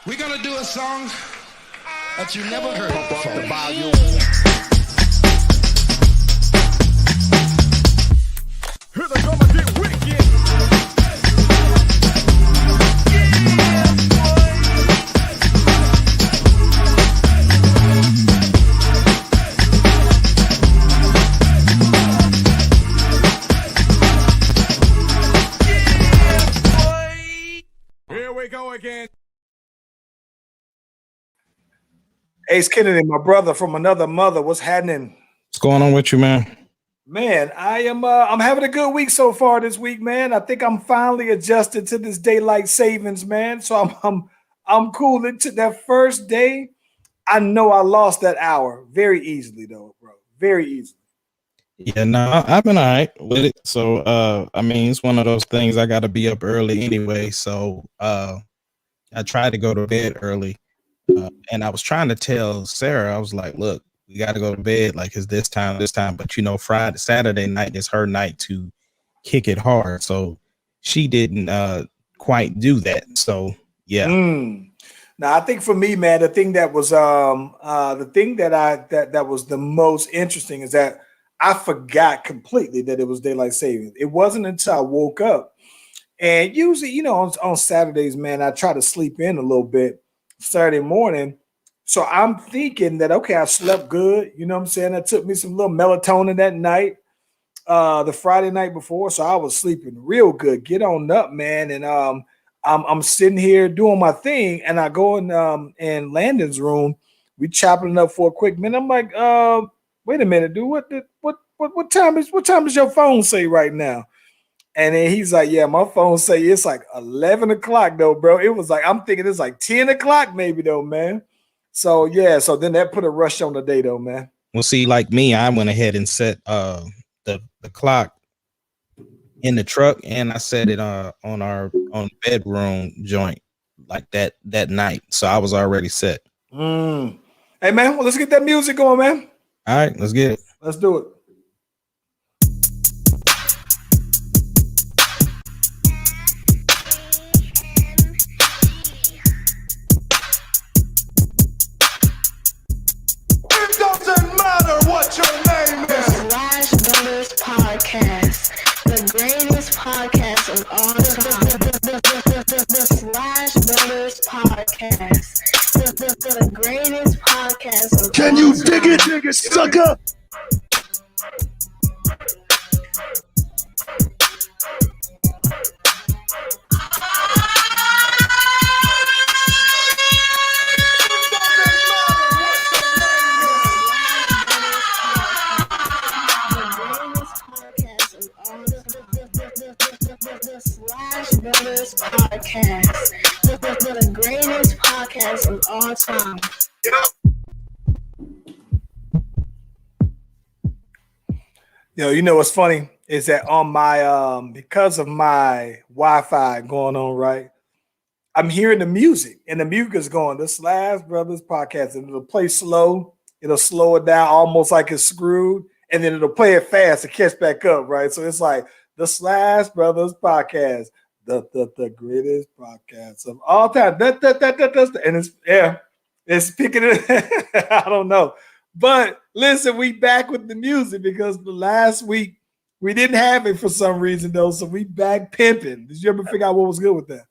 We're gonna do a song that you never heard before. The volume. Here they come and get wicked. Here we go again. Ace Kennedy, my brother from another mother. What's happening? What's going on with you, man? Man, I'm having a good week so far this week, man. I think I'm finally adjusted to this daylight savings, man. So I'm cool. Into that first day, I know I lost that hour very easily, though, bro. Very easily. Yeah, no, I've been all right with it. So I mean, it's one of those things. I gotta be up early anyway. So I tried to go to bed early. And I was trying to tell Sarah, I was like, look, we got to go to bed. Like, it's this time. But, you know, Saturday night is her night to kick it hard. So she didn't quite do that. So, yeah. Now, I think for me, man, the thing that was the thing that was the most interesting is that I forgot completely that it was daylight savings. It wasn't until I woke up. And usually, you know, on Saturdays, man, I try to sleep in a little bit Saturday morning. So I'm thinking that, okay, I slept good. You know what I'm saying? I took me some little melatonin that night, the Friday night before. So I was sleeping real good. Get on up, man. And I'm sitting here doing my thing. And I go in Landon's room. We chopping it up for a quick minute. I'm like, wait a minute, dude. What time does your phone say right now? And then he's like, yeah, my phone say it's like 11 o'clock though, bro. It was like, I'm thinking it's like 10 o'clock maybe though, man. So yeah, so then that put a rush on the day though, man. Well, see, like me, I went ahead and set the clock in the truck, and I set it on bedroom joint like that night. So I was already set. Hey man, well, let's get that music going, man. All right, let's get it. Let's do it. The greatest podcast of all time. The Slash Brothers Podcast. The greatest podcast of all time. Can you dig it, sucker? Brothers Podcast, the greatest podcast of all time. Yo, you know what's funny is that on my because of my Wi-Fi going on, right? I'm hearing the music, and the music is going. The Slash Brothers Podcast, and it'll play slow. It'll slow it down, almost like it's screwed, and then it'll play it fast to catch back up, right? So it's like the Slash Brothers Podcast. The greatest podcast of all time. And it's picking it. I don't know. But listen, we back with the music because the last week we didn't have it for some reason though. So we back pimping. Did you ever figure out what was good with that?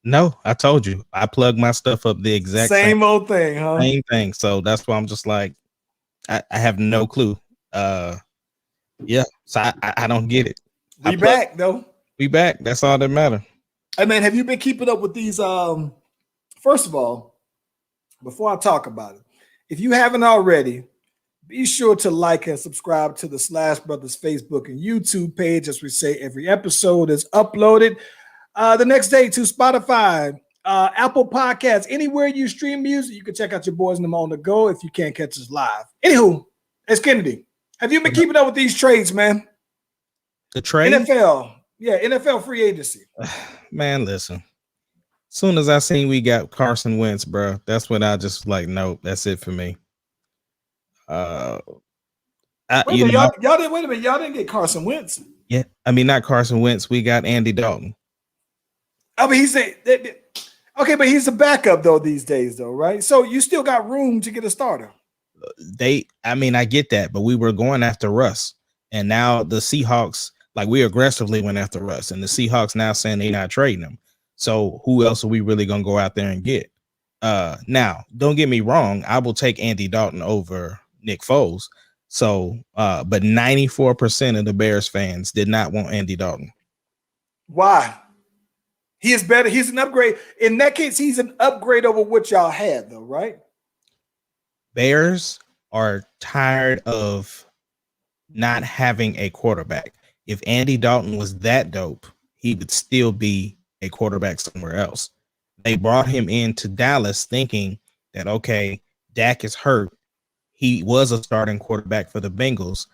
No, I told you. I plugged my stuff up the exact same old thing, huh? Same thing. So that's why I'm just like, I have no clue. Yeah. So I don't get it. We back though. We back. That's all that matters. Hey man, have you been keeping up with these? First of all, before I talk about it, if you haven't already, be sure to like and subscribe to the Slash Brothers Facebook and YouTube page. As we say, every episode is uploaded the next day to Spotify, Apple Podcasts, anywhere you stream music. You can check out your boys and them on the go if you can't catch us live. Anywho, it's Kennedy. Have you been keeping up with these trades, man? The trade? NFL. Yeah, NFL free agency. Man, listen. As soon as I seen we got Carson Wentz, bro, that's when I just like, nope, that's it for me. Wait a minute, y'all didn't get Carson Wentz. Yeah, I mean not Carson Wentz. We got Andy Dalton. I mean, he said Okay, but he's a backup though these days, though, right? So you still got room to get a starter. I get that, but we were going after Russ, and now the Seahawks, like we aggressively went after Russ, and the Seahawks now saying they're not trading him. So who else are we really gonna go out there and get? Now, don't get me wrong, I will take Andy Dalton over Nick Foles. So, but 94% of the Bears fans did not want Andy Dalton. Why? He is better. He's an upgrade. In that case, he's an upgrade over what y'all had, though, right? Bears are tired of not having a quarterback. If Andy Dalton was that dope, he would still be a quarterback somewhere else. They brought him into Dallas thinking that, okay, Dak is hurt. He was a starting quarterback for the Bengals.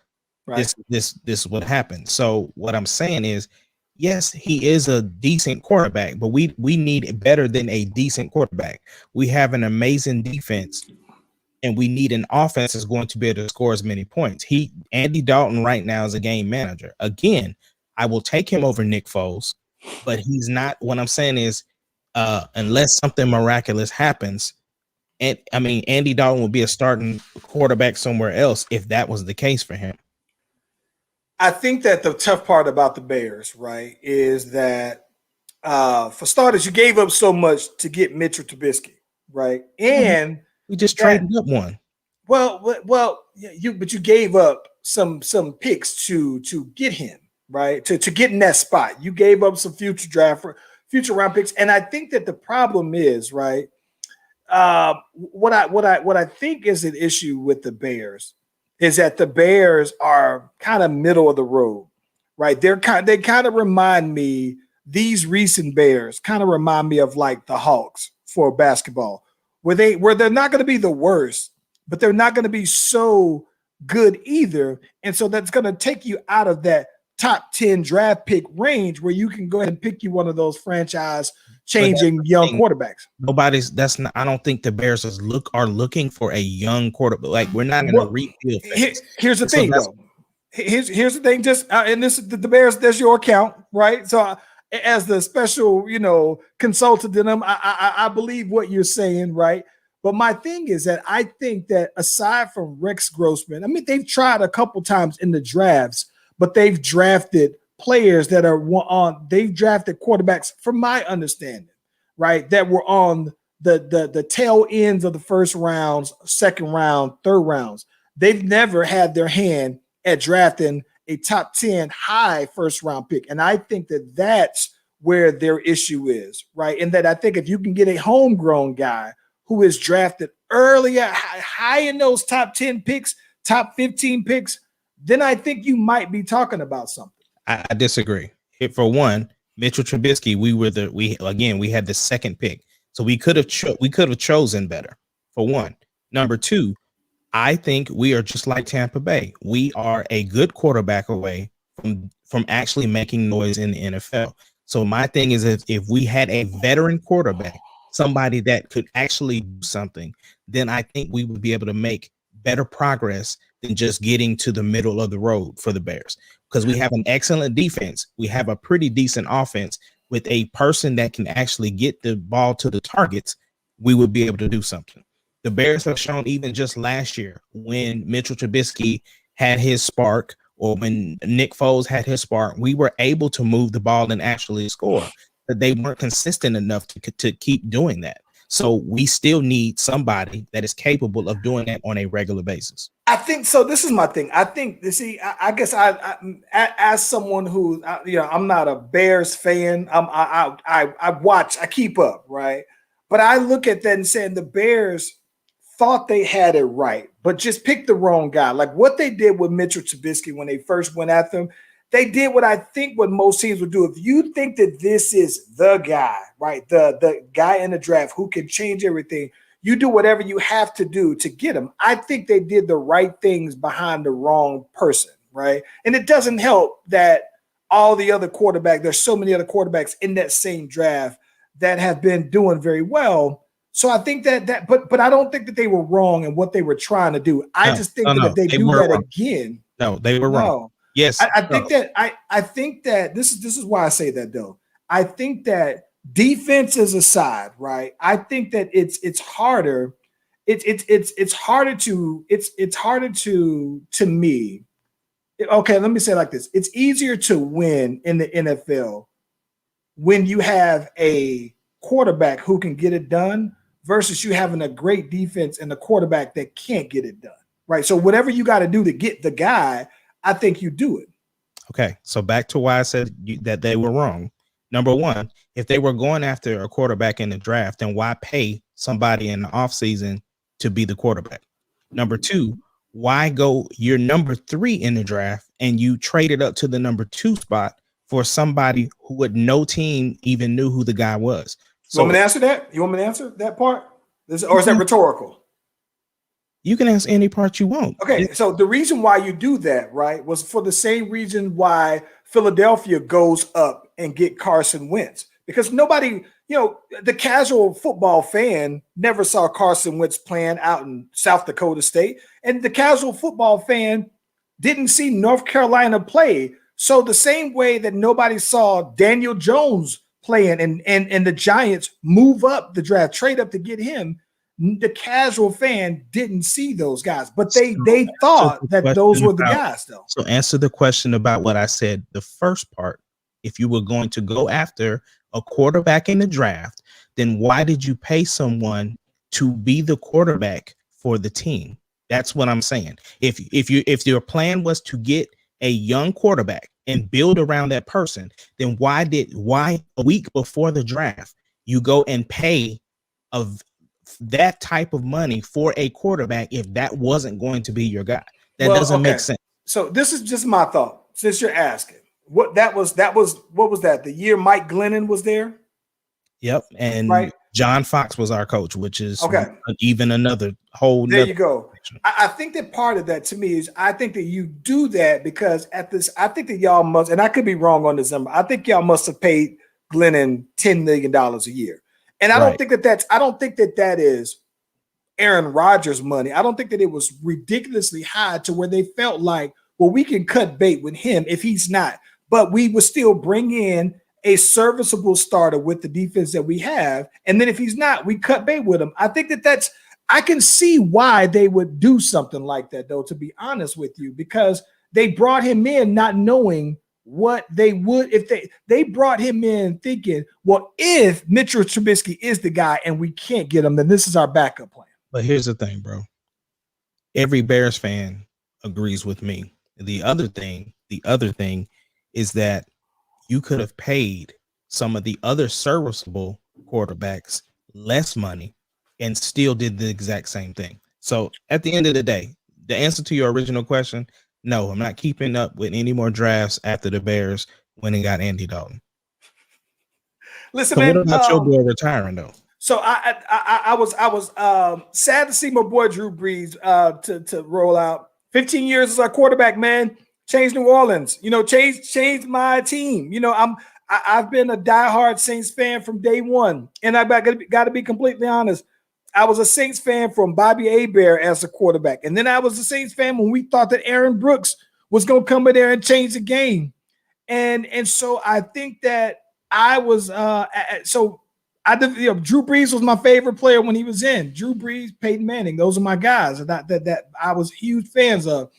Right. This is what happened. So what I'm saying is, yes, he is a decent quarterback, but we need better than a decent quarterback. We have an amazing defense, and we need an offense that's going to be able to score as many points. Andy Dalton right now is a game manager. Again, I will take him over Nick Foles, but he's not. What I'm saying is, unless something miraculous happens, and I mean, Andy Dalton would be a starting quarterback somewhere else if that was the case for him. I think that the tough part about the Bears, right, is that for starters, you gave up so much to get Mitchell Trubisky, right? And we just traded up one. Well, you gave up some picks to get him, right? To get in that spot. You gave up some future round picks, and I think that the problem is, right, what I think is an issue with the Bears is that the Bears are kind of middle of the road, right? They kind of remind me, these recent Bears kind of remind me of like the Hawks for basketball, where they're not going to be the worst, but they're not going to be so good either. And so that's going to take you out of that top 10 draft pick range where you can go ahead and pick you one of those franchise changing young quarterbacks. I don't think the Bears are looking for a young quarterback. Like, we're not going to rebuild. Here's the thing, though. Here's the thing. Just and this the Bears. That's your account, right? So, as the special, consultant in them, I believe what you're saying, right? But my thing is that I think that aside from Rex Grossman, I mean, they've tried a couple times in the drafts, but they've drafted players that they've drafted quarterbacks, from my understanding, right, that were on the tail ends of the first rounds, second round, third rounds. They've never had their hand at drafting a top 10 high first round pick. And I think that that's where their issue is, right? And that I think if you can get a homegrown guy who is drafted earlier, high in those top 10 picks, top 15 picks, then I think you might be talking about something. I disagree. For one, Mitchell Trubisky, we had the second pick, so we could have chosen better. For one, number two, I think we are just like Tampa Bay. We are a good quarterback away from actually making noise in the NFL. So my thing is, if we had a veteran quarterback, somebody that could actually do something, then I think we would be able to make better progress than just getting to the middle of the road for the Bears. Because we have an excellent defense. We have a pretty decent offense. With a person that can actually get the ball to the targets, we would be able to do something. The Bears have shown, even just last year, when Mitchell Trubisky had his spark, or when Nick Foles had his spark, we were able to move the ball and actually score. But they weren't consistent enough to keep doing that. So we still need somebody that is capable of doing that on a regular basis. I think so. This is my thing. I think, I guess I as someone who, I'm not a Bears fan. I watch, I keep up, right? But I look at that and saying the Bears thought they had it right, but just picked the wrong guy. Like what they did with Mitchell Trubisky when they first went after him, they did what I think what most teams would do. If you think that this is the guy, right, the guy in the draft who can change everything, you do whatever you have to do to get him. I think they did the right things behind the wrong person, right? And it doesn't help that all the other quarterbacks, there's so many other quarterbacks in that same draft that have been doing very well. So I think but I don't think that they were wrong in what they were trying to do. I just think that if they do that wrong again. No, they were wrong. Yes, I think that this is why I say that, though. I think that defenses aside, right? I think that it's harder. It's harder to me. Okay, let me say it like this. It's easier to win in the NFL when you have a quarterback who can get it done versus you having a great defense and a quarterback that can't get it done. Right. So whatever you got to do to get the guy, I think you do it. Okay. So back to why I said that they were wrong. Number one, if they were going after a quarterback in the draft, then why pay somebody in the offseason to be the quarterback? Number two, why go you're number 3 in the draft and you traded up to the number 2 spot for somebody who would no team even knew who the guy was? So, you want me to answer that? You want me to answer that part? Or is that rhetorical? You can answer any part you want. Okay, so the reason why you do that, right, was for the same reason why Philadelphia goes up and get Carson Wentz. Because nobody, the casual football fan never saw Carson Wentz playing out in South Dakota State. And the casual football fan didn't see North Carolina play. So the same way that nobody saw Daniel Jones playing and the Giants move up the draft, trade up to get him, the casual fan didn't see those guys, but they thought that those were the guys, though. So answer the question about what I said, the first part. If you were going to go after a quarterback in the draft, then why did you pay someone to be the quarterback for the team? That's what I'm saying. If your plan was to get a young quarterback and build around that person, then why a week before the draft you go and pay of that type of money for a quarterback if that wasn't going to be your guy? That doesn't make sense. So this is just my thought. Since you're asking, what was that? The year Mike Glennon was there? Yep. And John Fox was our coach, which is even another whole. There you go. I think that part of that to me is I think that you do that because I think that y'all must, and I could be wrong on this number. I think y'all must have paid Glennon $10 million a year. And I don't think that is Aaron Rodgers money. I don't think that it was ridiculously high to where they felt like, well, we can cut bait with him if he's not, but we would still bring in a serviceable starter with the defense that we have. And then if he's not, we cut bait with him. I think I can see why they would do something like that, though, to be honest with you, because they brought him in not knowing what they would if they brought him in thinking, well, if Mitchell Trubisky is the guy and we can't get him, then this is our backup plan. But here's the thing, bro. Every Bears fan agrees with me. The other thing is that you could have paid some of the other serviceable quarterbacks less money and still did the exact same thing. So at the end of the day, the answer to your original question, no, I'm not keeping up with any more drafts after the Bears when they got Andy Dalton. Listen, so man. What about your boy retiring though? So I was sad to see my boy Drew Brees to roll out. 15 years as our quarterback, man. Changed New Orleans. Changed my team. I've been a diehard Saints fan from day one, and I got to be completely honest. I was a Saints fan from Bobby Hebert as a quarterback. And then I was a Saints fan when we thought that Aaron Brooks was going to come in there and change the game. And so I think that I was Drew Brees was my favorite player when he was in. Drew Brees, Peyton Manning, those are my guys that I was huge fans of.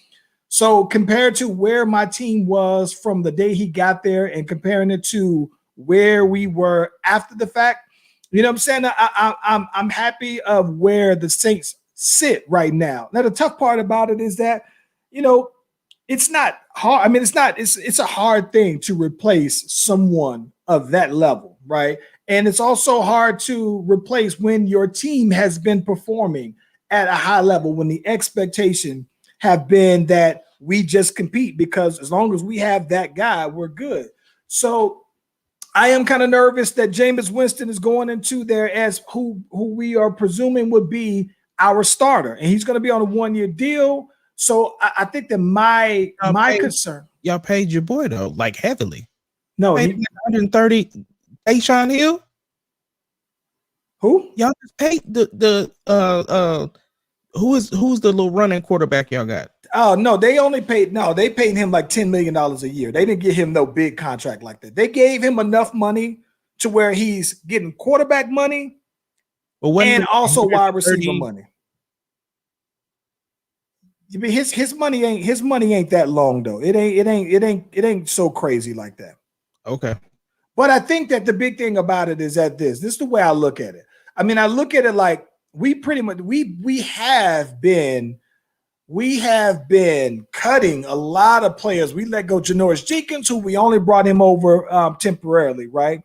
So compared to where my team was from the day he got there and comparing it to where we were after the fact, you know what I'm saying? I'm happy of where the Saints sit right now. Now, the tough part about it is that, it's not hard. I mean, it's a hard thing to replace someone of that level, right? And it's also hard to replace when your team has been performing at a high level, when the expectation have been that we just compete because as long as we have that guy, we're good. So I am kind of nervous that Jameis Winston is going into there as who we are presuming would be our starter, and he's going to be on a 1-year deal. So I think that my concern. Y'all paid your boy though, like heavily. No, 130. Hey, Sean Hill. Who? Y'all just paid the who's the little running quarterback y'all got? Oh, no, they paid him like $10 million a year. They didn't give him no big contract like that. They gave him enough money to where he's getting quarterback money But and also wide receiver 30, money. I mean, his money ain't that long though. It ain't so crazy like that. Okay. But I think that the big thing about it is that this is the way I look at it. I mean, I look at it like we pretty much we have been cutting a lot of players. We let go Janoris Jenkins, who we only brought him over temporarily, right?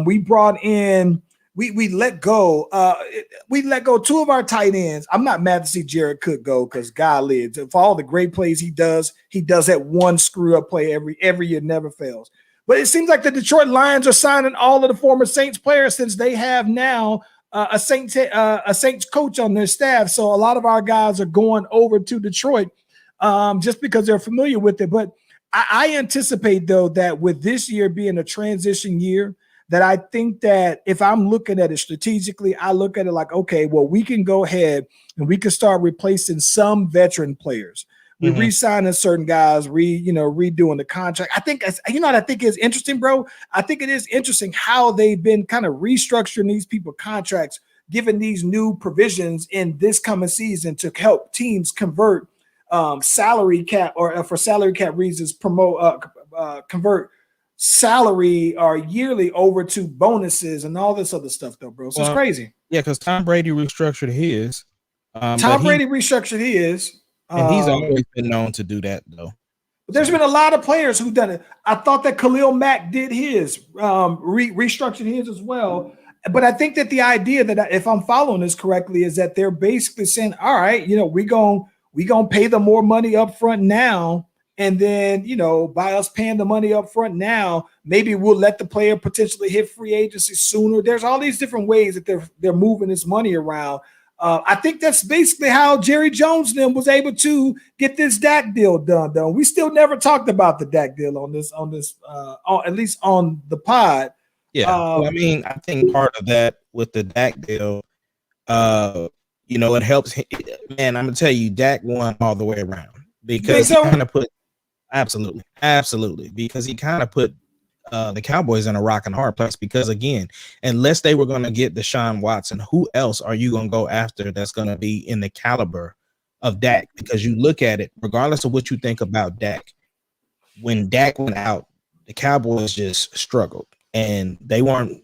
We brought in. We let go. We let go two of our tight ends. I'm not mad to see Jared Cook go because golly, for all the great plays he does that one screw up play every year, never fails. But it seems like the Detroit Lions are signing all of the former Saints players since they have now a Saints coach on their staff. So a lot of our guys are going over to Detroit just because they're familiar with it. But I anticipate though that with this year being a transition year, that I think that if I'm looking at it strategically, I look at it like, okay, well, we can go ahead and we can start replacing some veteran players. We're re-signing certain guys, redoing the contract. I think what I think is interesting, bro. I think it is interesting how they've been kind of restructuring these people contracts, given these new provisions in this coming season to help teams convert salary cap or for salary cap reasons, convert salary or yearly over to bonuses and all this other stuff though, bro. So it's crazy. Yeah, because Tom Brady restructured his. Brady restructured his. And he's always been known to do that though. But there's been a lot of players who've done it. I thought that Khalil Mack did his, restructured his as well. But I think that the idea that if I'm following this correctly is that they're basically saying, all right, we gonna pay them more money up front now. And then, by us paying the money up front now, maybe we'll let the player potentially hit free agency sooner. There's all these different ways that they're moving this money around. I think that's basically how Jerry Jones then was able to get this Dak deal done. Though we still never talked about the Dak deal on this, at least on the pod. Yeah, I mean, I think part of that with the Dak deal, it helps. Man, I'm gonna tell you, Dak won all the way around because he kind of put. Absolutely. Because he kind of put the Cowboys in a rock and hard place because, again, unless they were going to get Deshaun Watson, who else are you going to go after that's going to be in the caliber of Dak? Because you look at it, regardless of what you think about Dak, when Dak went out, the Cowboys just struggled and they weren't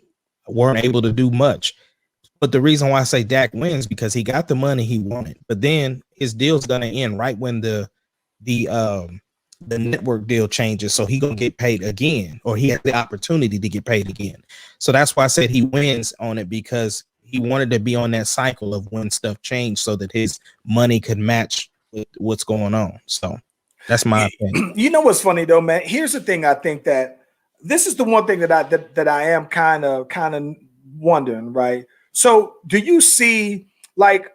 able to do much. But the reason why I say Dak wins because he got the money he wanted, but then his deal's going to end right when the network deal changes, so he gonna get paid again, or he has the opportunity to get paid again. So that's why I said he wins on it because he wanted to be on that cycle of when stuff changed, so that his money could match with what's going on. So that's my opinion. You know what's funny though, man? Here's the thing. I think that this is the one thing that I am kind of wondering, right? So do you see like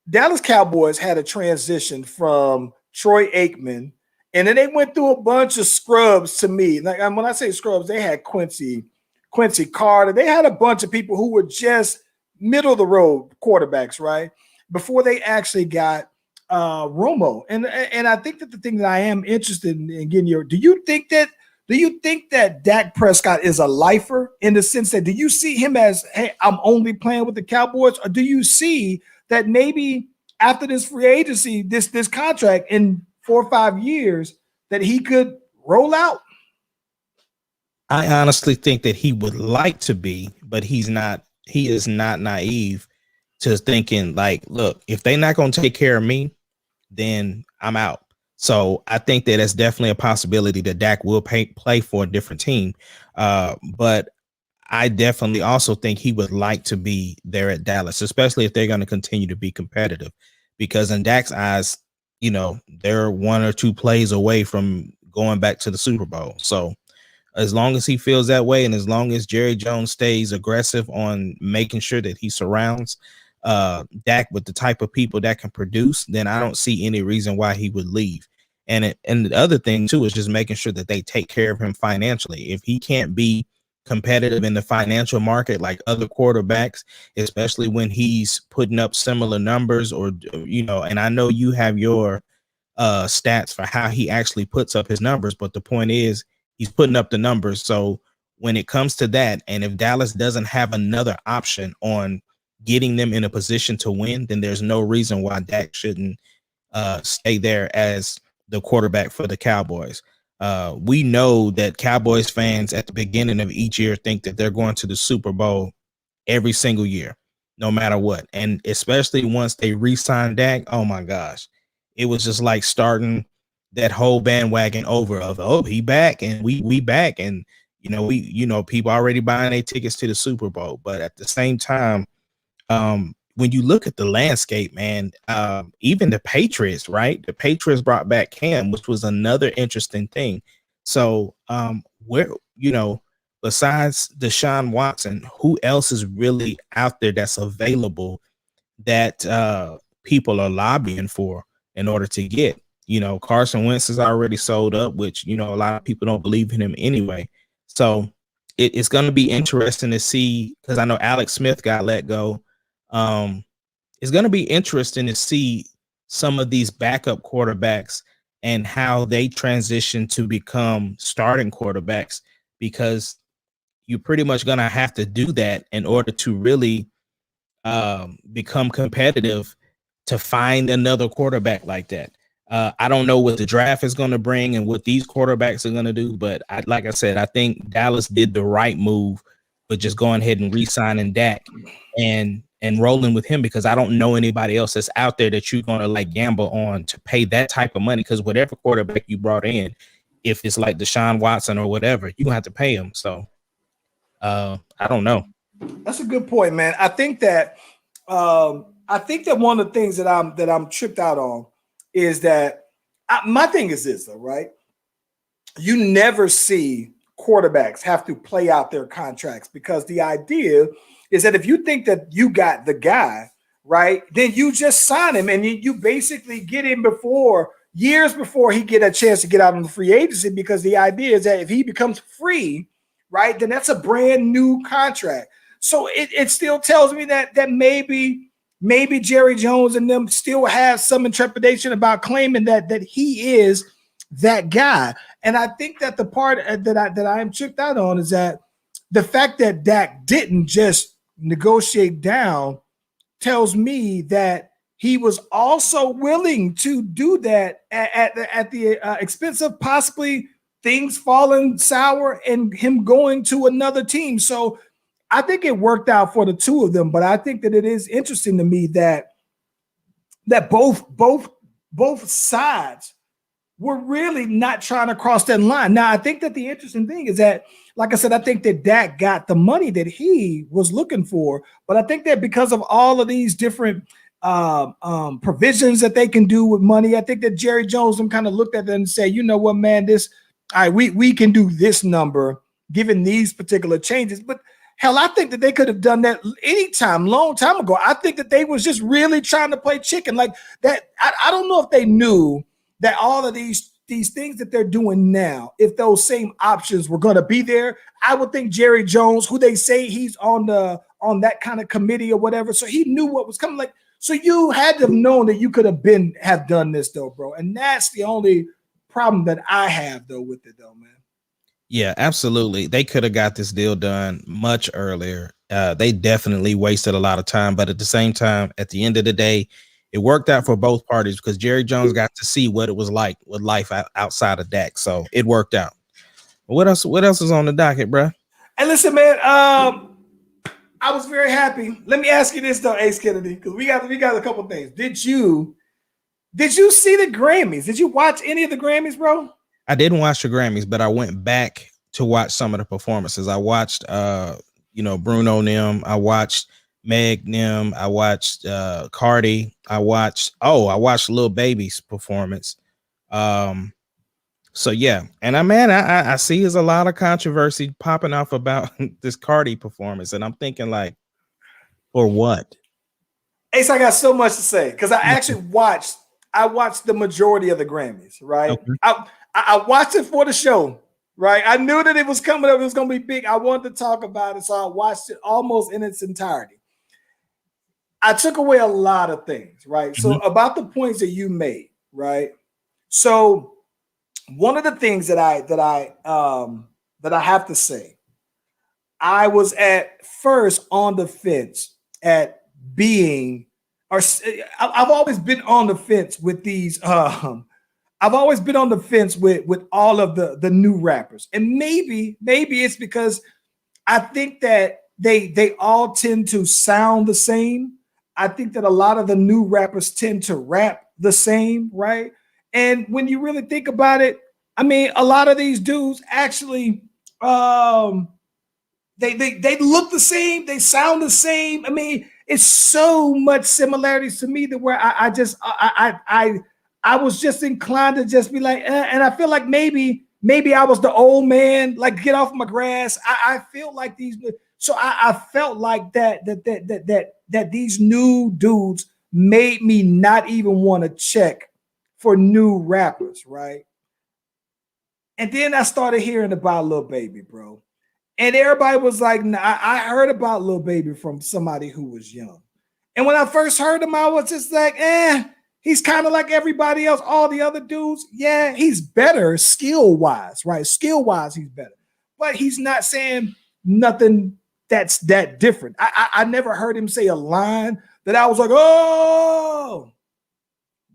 Dallas Cowboys had a transition from Troy Aikman? And then they went through a bunch of scrubs to me. Like when I say scrubs, they had Quincy Carter. They had a bunch of people who were just middle of the road quarterbacks, right? Before they actually got Romo. And I think that the thing that I am interested in getting do you think that Dak Prescott is a lifer in the sense that do you see him as, hey, I'm only playing with the Cowboys, or do you see that maybe after this free agency, this contract in 4 or 5 years that he could roll out? I honestly think that he would like to be, but he is not naive to thinking like, look, if they're not going to take care of me, then I'm out. So I think that it's definitely a possibility that Dak will play for a different team. But I definitely also think he would like to be there at Dallas, especially if they're going to continue to be competitive, because in Dak's eyes, they're 1 or 2 plays away from going back to the Super Bowl. So as long as he feels that way, and as long as Jerry Jones stays aggressive on making sure that he surrounds Dak with the type of people that can produce, then I don't see any reason why he would leave. And the other thing too is just making sure that they take care of him financially. If he can't be competitive in the financial market like other quarterbacks, especially when he's putting up similar numbers, or and I know you have your stats for how he actually puts up his numbers, but the point is he's putting up the numbers. So when it comes to that, and if Dallas doesn't have another option on getting them in a position to win, then there's no reason why Dak shouldn't stay there as the quarterback for the Cowboys. We know that Cowboys fans at the beginning of each year think that they're going to the Super Bowl every single year, no matter what. And especially once they re-signed Dak, oh my gosh, it was just like starting that whole bandwagon over of, oh, he back and we back. And, people already buying their tickets to the Super Bowl. But at the same time, when you look at the landscape, man, even the Patriots, right? The Patriots brought back Cam, which was another interesting thing. So besides Deshaun Watson, who else is really out there that's available that people are lobbying for in order to get? Carson Wentz is already sold up, which, a lot of people don't believe in him anyway. So it's going to be interesting to see, because I know Alex Smith got let go. It's going to be interesting to see some of these backup quarterbacks and how they transition to become starting quarterbacks, because you're pretty much going to have to do that in order to really become competitive to find another quarterback like that. I don't know what the draft is going to bring and what these quarterbacks are going to do, but like I said, I think Dallas did the right move, but just going ahead and re-signing Dak and rolling with him, because I don't know anybody else that's out there that you're going to like gamble on to pay that type of money, because whatever quarterback you brought in, if it's like Deshaun Watson or whatever, you're going to have to pay him. So I don't know. That's a good point, man. I think that one of the things that I'm tripped out on is that my thing is this, though, right? You never see quarterbacks have to play out their contracts, because the idea is that if you think that you got the guy, right, then you just sign him and you basically get him years before he get a chance to get out on the free agency, because the idea is that if he becomes free, right, then that's a brand new contract. So it still tells me that maybe Jerry Jones and them still have some trepidation about claiming that he is that guy. And I think that the part that I am tripped out on is that the fact that Dak didn't just negotiate down tells me that he was also willing to do that at the expense of possibly things falling sour and him going to another team. So I think it worked out for the two of them, but I think that it is interesting to me that both sides were really not trying to cross that line. Now, I think that the interesting thing is that, like I said, I think that Dak got the money that he was looking for, but I think that because of all of these different provisions that they can do with money, I think that Jerry Jones kind of looked at them and said, you know what, man, we can do this number given these particular changes. But hell, I think that they could have done that anytime, long time ago. I think that they was just really trying to play chicken like that. I don't know if they knew that all of these things that they're doing now, if those same options were going to be there. I would think Jerry Jones, who they say he's on that kind of committee or whatever, so he knew what was coming. Like, so you had to have known that you could have done this though, bro. And that's the only problem that I have though with it though, man. Yeah, absolutely. They could have got this deal done much earlier. They definitely wasted a lot of time, but at the same time, at the end of the day, it worked out for both parties because Jerry Jones got to see what it was like with life outside of Dak. So it worked out. What else is on the docket, bro? Hey, listen, man. I was very happy. Let me ask you this though, Ace Kennedy, because we got a couple things. Did you see the Grammys? Did you watch any of the Grammys, bro? I didn't watch the Grammys, but I went back to watch some of the performances. I watched Bruno Nem. I watched Meg Nem. I watched Cardi. I watched Lil Baby's performance. So yeah, and I see there's a lot of controversy popping off about this Cardi performance, and I'm thinking like, for what? Ace, I got so much to say because I actually watched the majority of the Grammys, right? Okay. I watched it for the show, right? I knew that it was coming up, it was going to be big. I wanted to talk about it, so I watched it almost in its entirety. I took away a lot of things, right? Mm-hmm. So about the points that you made, right? So one of the things that I have to say I was at first on the fence at being, or I've always been on the fence with these. I've always been on the fence with all of the new rappers, and maybe it's because I think that they all tend to sound the same. I think that a lot of the new rappers tend to rap the same, right? And when you really think about it, I mean, a lot of these dudes actually they look the same, they sound the same. I mean, it's so much similarities to me that where I was just inclined to just be like, and I feel like maybe I was the old man, like get off my grass. I feel like these, so I felt like that these new dudes made me not even want to check for new rappers, right? And then I started hearing about Lil Baby, bro. And everybody was like, nah, I heard about Lil Baby from somebody who was young. And when I first heard him, I was just like, he's kind of like everybody else, all the other dudes. Yeah, he's better skill-wise, right? Skill-wise, he's better. But he's not saying nothing that's that different. I never heard him say a line that I was like, oh.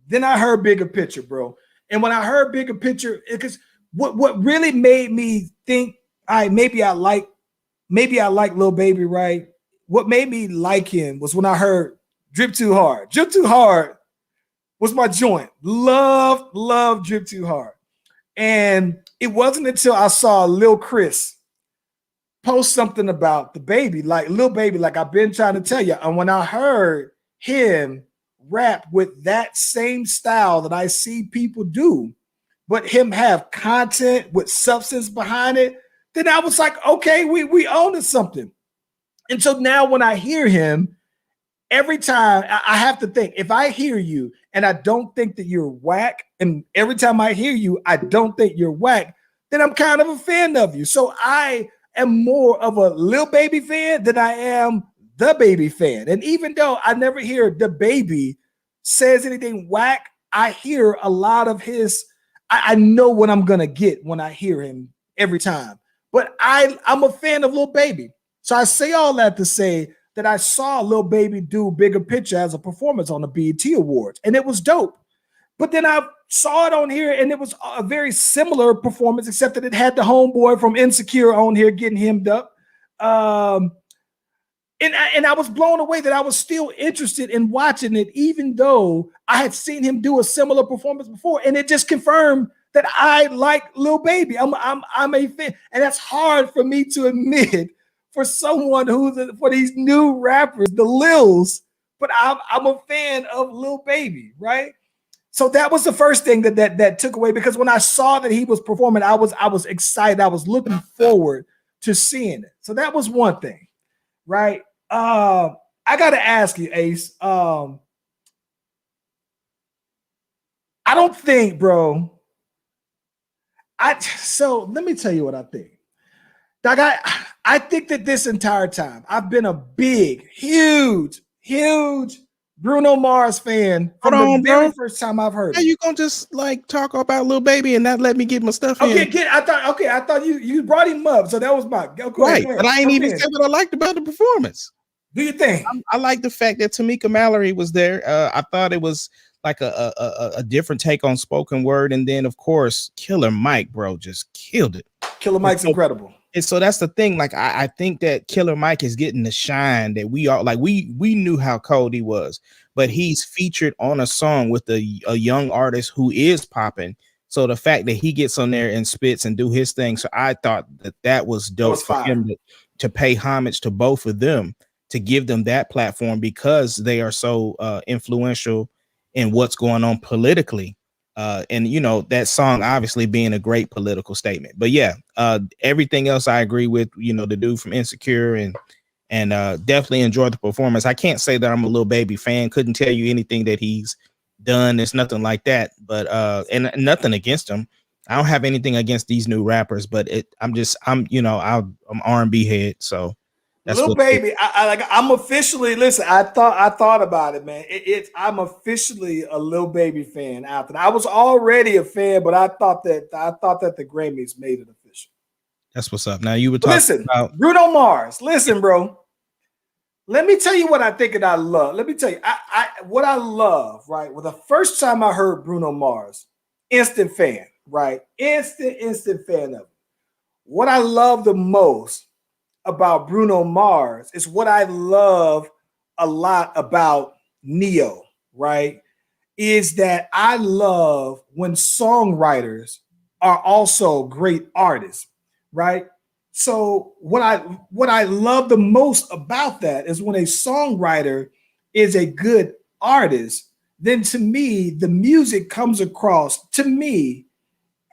Then I heard Bigger Picture, bro. And when I heard Bigger Picture, because what really made me think, all right, maybe I like Lil Baby, right? What made me like him was when I heard Drip Too Hard. Drip Too Hard was my joint. Love Drip Too Hard. And it wasn't until I saw Lil Chris post something about the baby, like Lil Baby, like I've been trying to tell you. And when I heard him rap with that same style that I see people do, but him have content with substance behind it, then I was like, okay, we own something. And so now when I hear him, every time I have to think, if I hear you and I don't think that you're whack, and every time I hear you, I don't think you're whack, then I'm kind of a fan of you. So I am more of a Lil Baby fan than I am the Baby fan. And even though I never hear the Baby says anything whack, I hear a lot of his, I know what I'm going to get when I hear him every time. But I'm a fan of Lil Baby. So I say all that to say that I saw Lil Baby do Bigger Picture as a performance on the BET Awards, and it was dope. But then I saw it on here, and it was a very similar performance, except that it had the homeboy from Insecure on here getting hemmed up. And I was blown away that I was still interested in watching it, even though I had seen him do a similar performance before, and it just confirmed that I like Lil Baby. I'm a fan, and that's hard for me to admit for someone for these new rappers, the Lils. But I'm a fan of Lil Baby, right? So that was the first thing that took away, because when I saw that he was performing, I was excited. I was looking forward to seeing it. So that was one thing, right? I gotta ask you, Ace. I don't think, bro. So let me tell you what I think. Doc, I think that this entire time I've been a big, huge Bruno Mars fan from the very first time I've heard. How you gonna just like talk about Lil Baby and not let me get my stuff in? I thought you brought him up, so that was my right. But I ain't even say what I liked about the performance. Do you think? I like the fact that Tamika Mallory was there. I thought it was like a different take on spoken word, and then of course Killer Mike, bro, just killed it. Killer Mike's incredible. And so that's the thing. Like I think that Killer Mike is getting the shine that we are. Like we knew how cold he was, but he's featured on a song with a young artist who is popping. So the fact that he gets on there and spits and do his thing, so I thought that was dope for him to pay homage to both of them, to give them that platform, because they are so influential in what's going on politically. And you know, that song obviously being a great political statement. But yeah, everything else I agree with, you know, the dude from Insecure, and definitely enjoyed the performance. I can't say that I'm a Lil Baby fan, couldn't tell you anything that he's done. It's nothing like that, but and nothing against him. I don't have anything against these new rappers, but I'm R&B head, so that's Lil Baby. I'm officially, listen, I thought about it, man. I'm officially a Lil Baby fan after that. I was already a fan, but I thought that the Grammys made it official. That's what's up. Now you were But talking listen, about Bruno Mars. Listen, bro. Let me tell you what I think and I love. Let me tell you, what I love, right? Well, the first time I heard Bruno Mars, instant fan, right? Instant fan of it. What I love the most about Bruno Mars is what I love a lot about Neo, right? Is that I love when songwriters are also great artists, right? So what I love the most about that is when a songwriter is a good artist, then to me the music comes across to me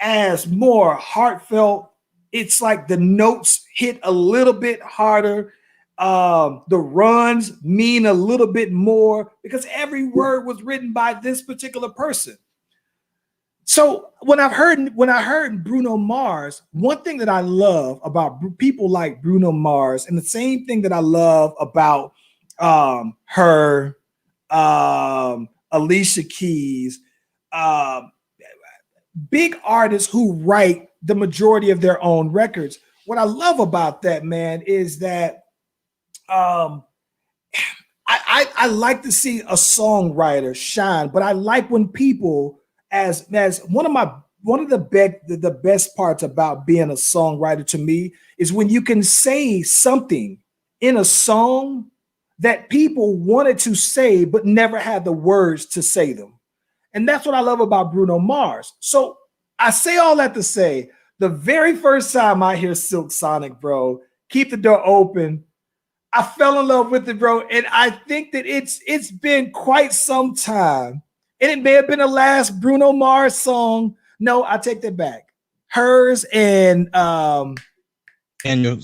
as more heartfelt. It's like the notes hit a little bit harder. The runs mean a little bit more because every word was written by this particular person. So when I heard Bruno Mars, one thing that I love about people like Bruno Mars, and the same thing that I love about her, Alicia Keys, um, big artists who write the majority of their own records. What I love about that, man, is that um, I like to see a songwriter shine, but I like when people, as one of the best parts about being a songwriter to me is when you can say something in a song that people wanted to say but never had the words to say them. And that's what I love about Bruno Mars. So I say all that to say, the very first time I hear Silk Sonic, bro, Keep the Door Open, I fell in love with it, bro. And I think that it's been quite some time. And it may have been the last Bruno Mars song. No, I take that back. Hers and Daniel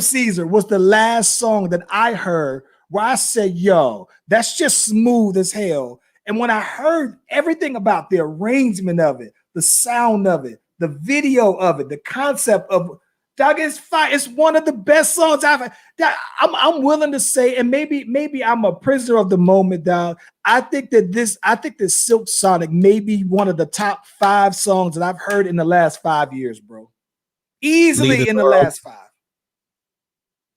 Caesar was the last song that I heard where I said, yo, that's just smooth as hell. And when I heard everything about the arrangement of it, the sound of it, the video of it, the concept of dog, it's fine. It's one of the best songs I'm willing to say, and maybe I'm a prisoner of the moment, dog. I think that Silk Sonic may be one of the top 5 songs that I've heard in the last 5 years, bro. Easily in the last 5.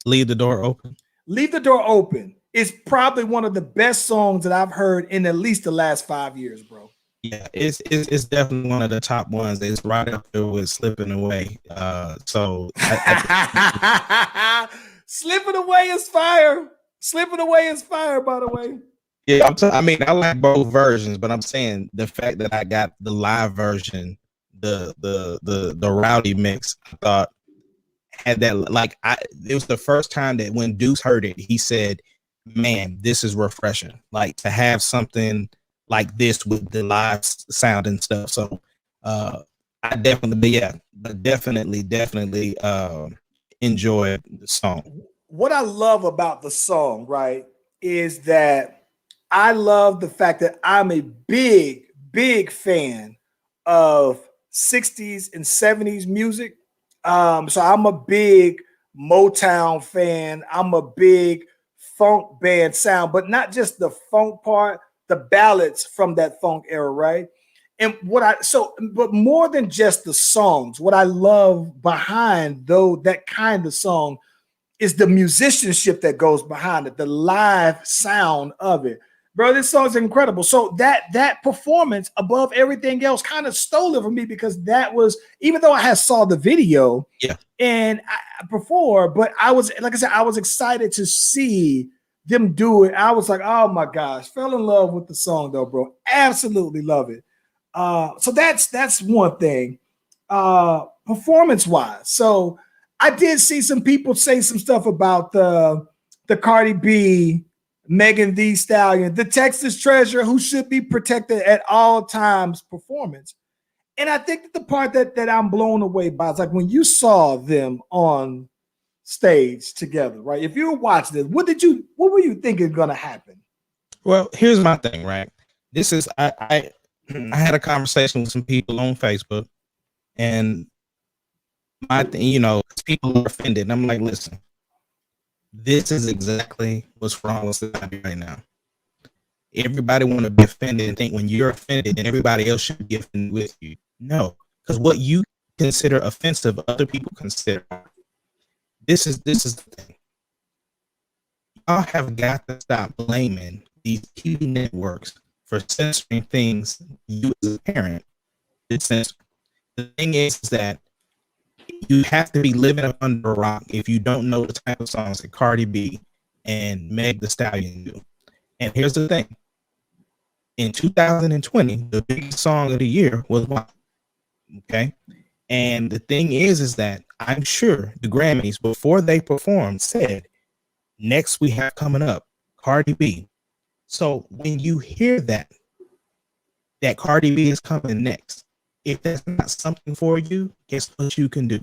Leave the Door Open. Leave the Door Open is probably one of the best songs that I've heard in at least the last 5 years, bro. Yeah, it's definitely one of the top ones. It's right up there with Slipping Away. Slipping Away is fire. Slipping Away is fire, by the way. Yeah, I like both versions, but I'm saying the fact that I got the live version, the rowdy mix, I thought had that it was the first time that when Deuce heard it, he said, man, this is refreshing. Like to have something like this with the live sound and stuff. So I definitely enjoyed the song. What I love about the song, right, is that I love the fact that I'm a big fan of 60s and 70s music. So I'm a big Motown fan. I'm a big funk band sound, but not just the funk part, the ballads from that funk era, right? And but more than just the songs, what I love behind that kind of song is the musicianship that goes behind it, the live sound of it. Bro, this song's incredible. So that performance above everything else kind of stole it from me because that was, even though I had saw the video and before, but I was, like I said, I was excited to see them do it. I was like, oh my gosh, fell in love with the song though, bro. Absolutely love it. So that's one thing. Performance wise. So I did see some people say some stuff about the Cardi B, Megan Thee Stallion, the Texas Treasure, who should be protected at all times performance. And I think that the part that I'm blown away by is like when you saw them on stage together, right? If you were watching this, what were you thinking going to happen? Well, here's my thing, right? This is I had a conversation with some people on Facebook, and my thing, people are offended. And I'm like, listen, this is exactly what's wrong with society right now. Everybody want to be offended and think when you're offended, then everybody else should be offended with you. No, because what you consider offensive, other people consider. This is the thing. Y'all have got to stop blaming these TV networks for censoring things you as a parent. The thing is that you have to be living under a rock if you don't know the type of songs that Cardi B and Meg Thee Stallion do. And here's the thing. In 2020, the biggest song of the year was WAP. Okay. And the thing is that I'm sure the Grammys, before they performed, said, next we have coming up Cardi B. So when you hear that Cardi B is coming next, if that's not something for you, guess what you can do?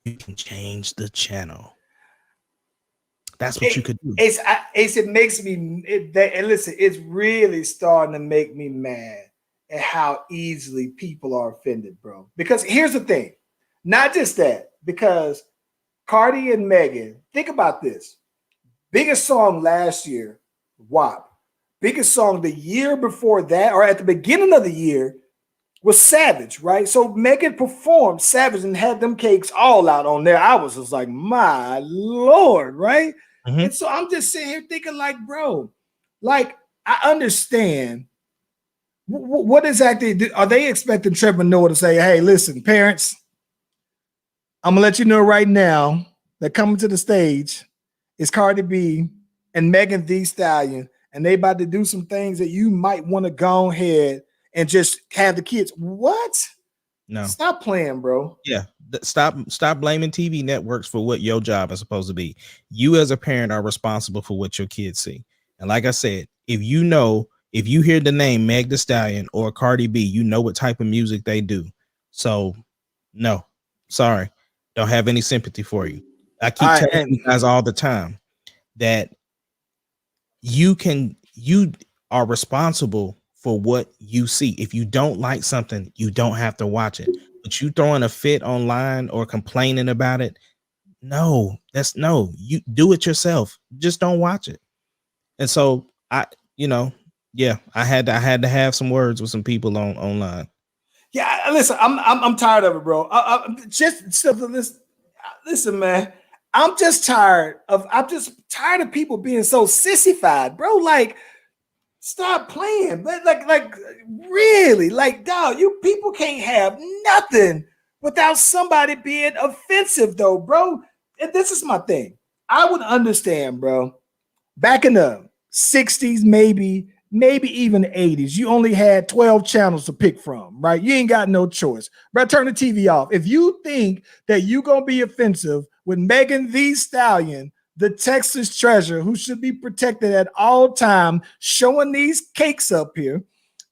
You can change the channel. That's what you could do. It makes me, and listen, it's really starting to make me mad at how easily people are offended, bro. Because here's the thing, not just that, because Cardi and Megan, think about this. Biggest song last year, WAP. Biggest song the year before that, or at the beginning of the year, was Savage, right? So Megan performed Savage and had them cakes all out on there. I was just like, my Lord, right? Mm-hmm. And so I'm just sitting here thinking like, bro, like I understand what exactly are they expecting Trevor Noah to say, hey, listen, parents, I'm gonna let you know right now that coming to the stage is Cardi B and Megan Thee Stallion, and they about to do some things that you might want to go ahead and just have the kids. What? No. Stop playing, bro. Yeah. Stop blaming TV networks for what your job is supposed to be. You as a parent are responsible for what your kids see. And like I said, if you hear the name Meg Thee Stallion or Cardi B, you know what type of music they do. So no, sorry. Don't have any sympathy for you. I keep telling you guys all the time that you are responsible for what you see. If you don't like something, you don't have to watch it. But you throwing a fit online or complaining about it, no, you do it yourself. Just don't watch it. And so I had to have some words with some people online. Yeah, listen, I'm tired of it, bro. Listen, man. I'm just tired of people being so sissified, bro. Like, stop playing. Like really, like, dog, you people can't have nothing without somebody being offensive, though, bro. And this is my thing. I would understand, bro. Back in the 60s, maybe even 80s, you only had 12 channels to pick from, right? You ain't got no choice. Bro, turn the TV off. If you think that you're gonna be offensive with Megan Thee Stallion, the Texas treasure, who should be protected at all time, showing these cakes up here,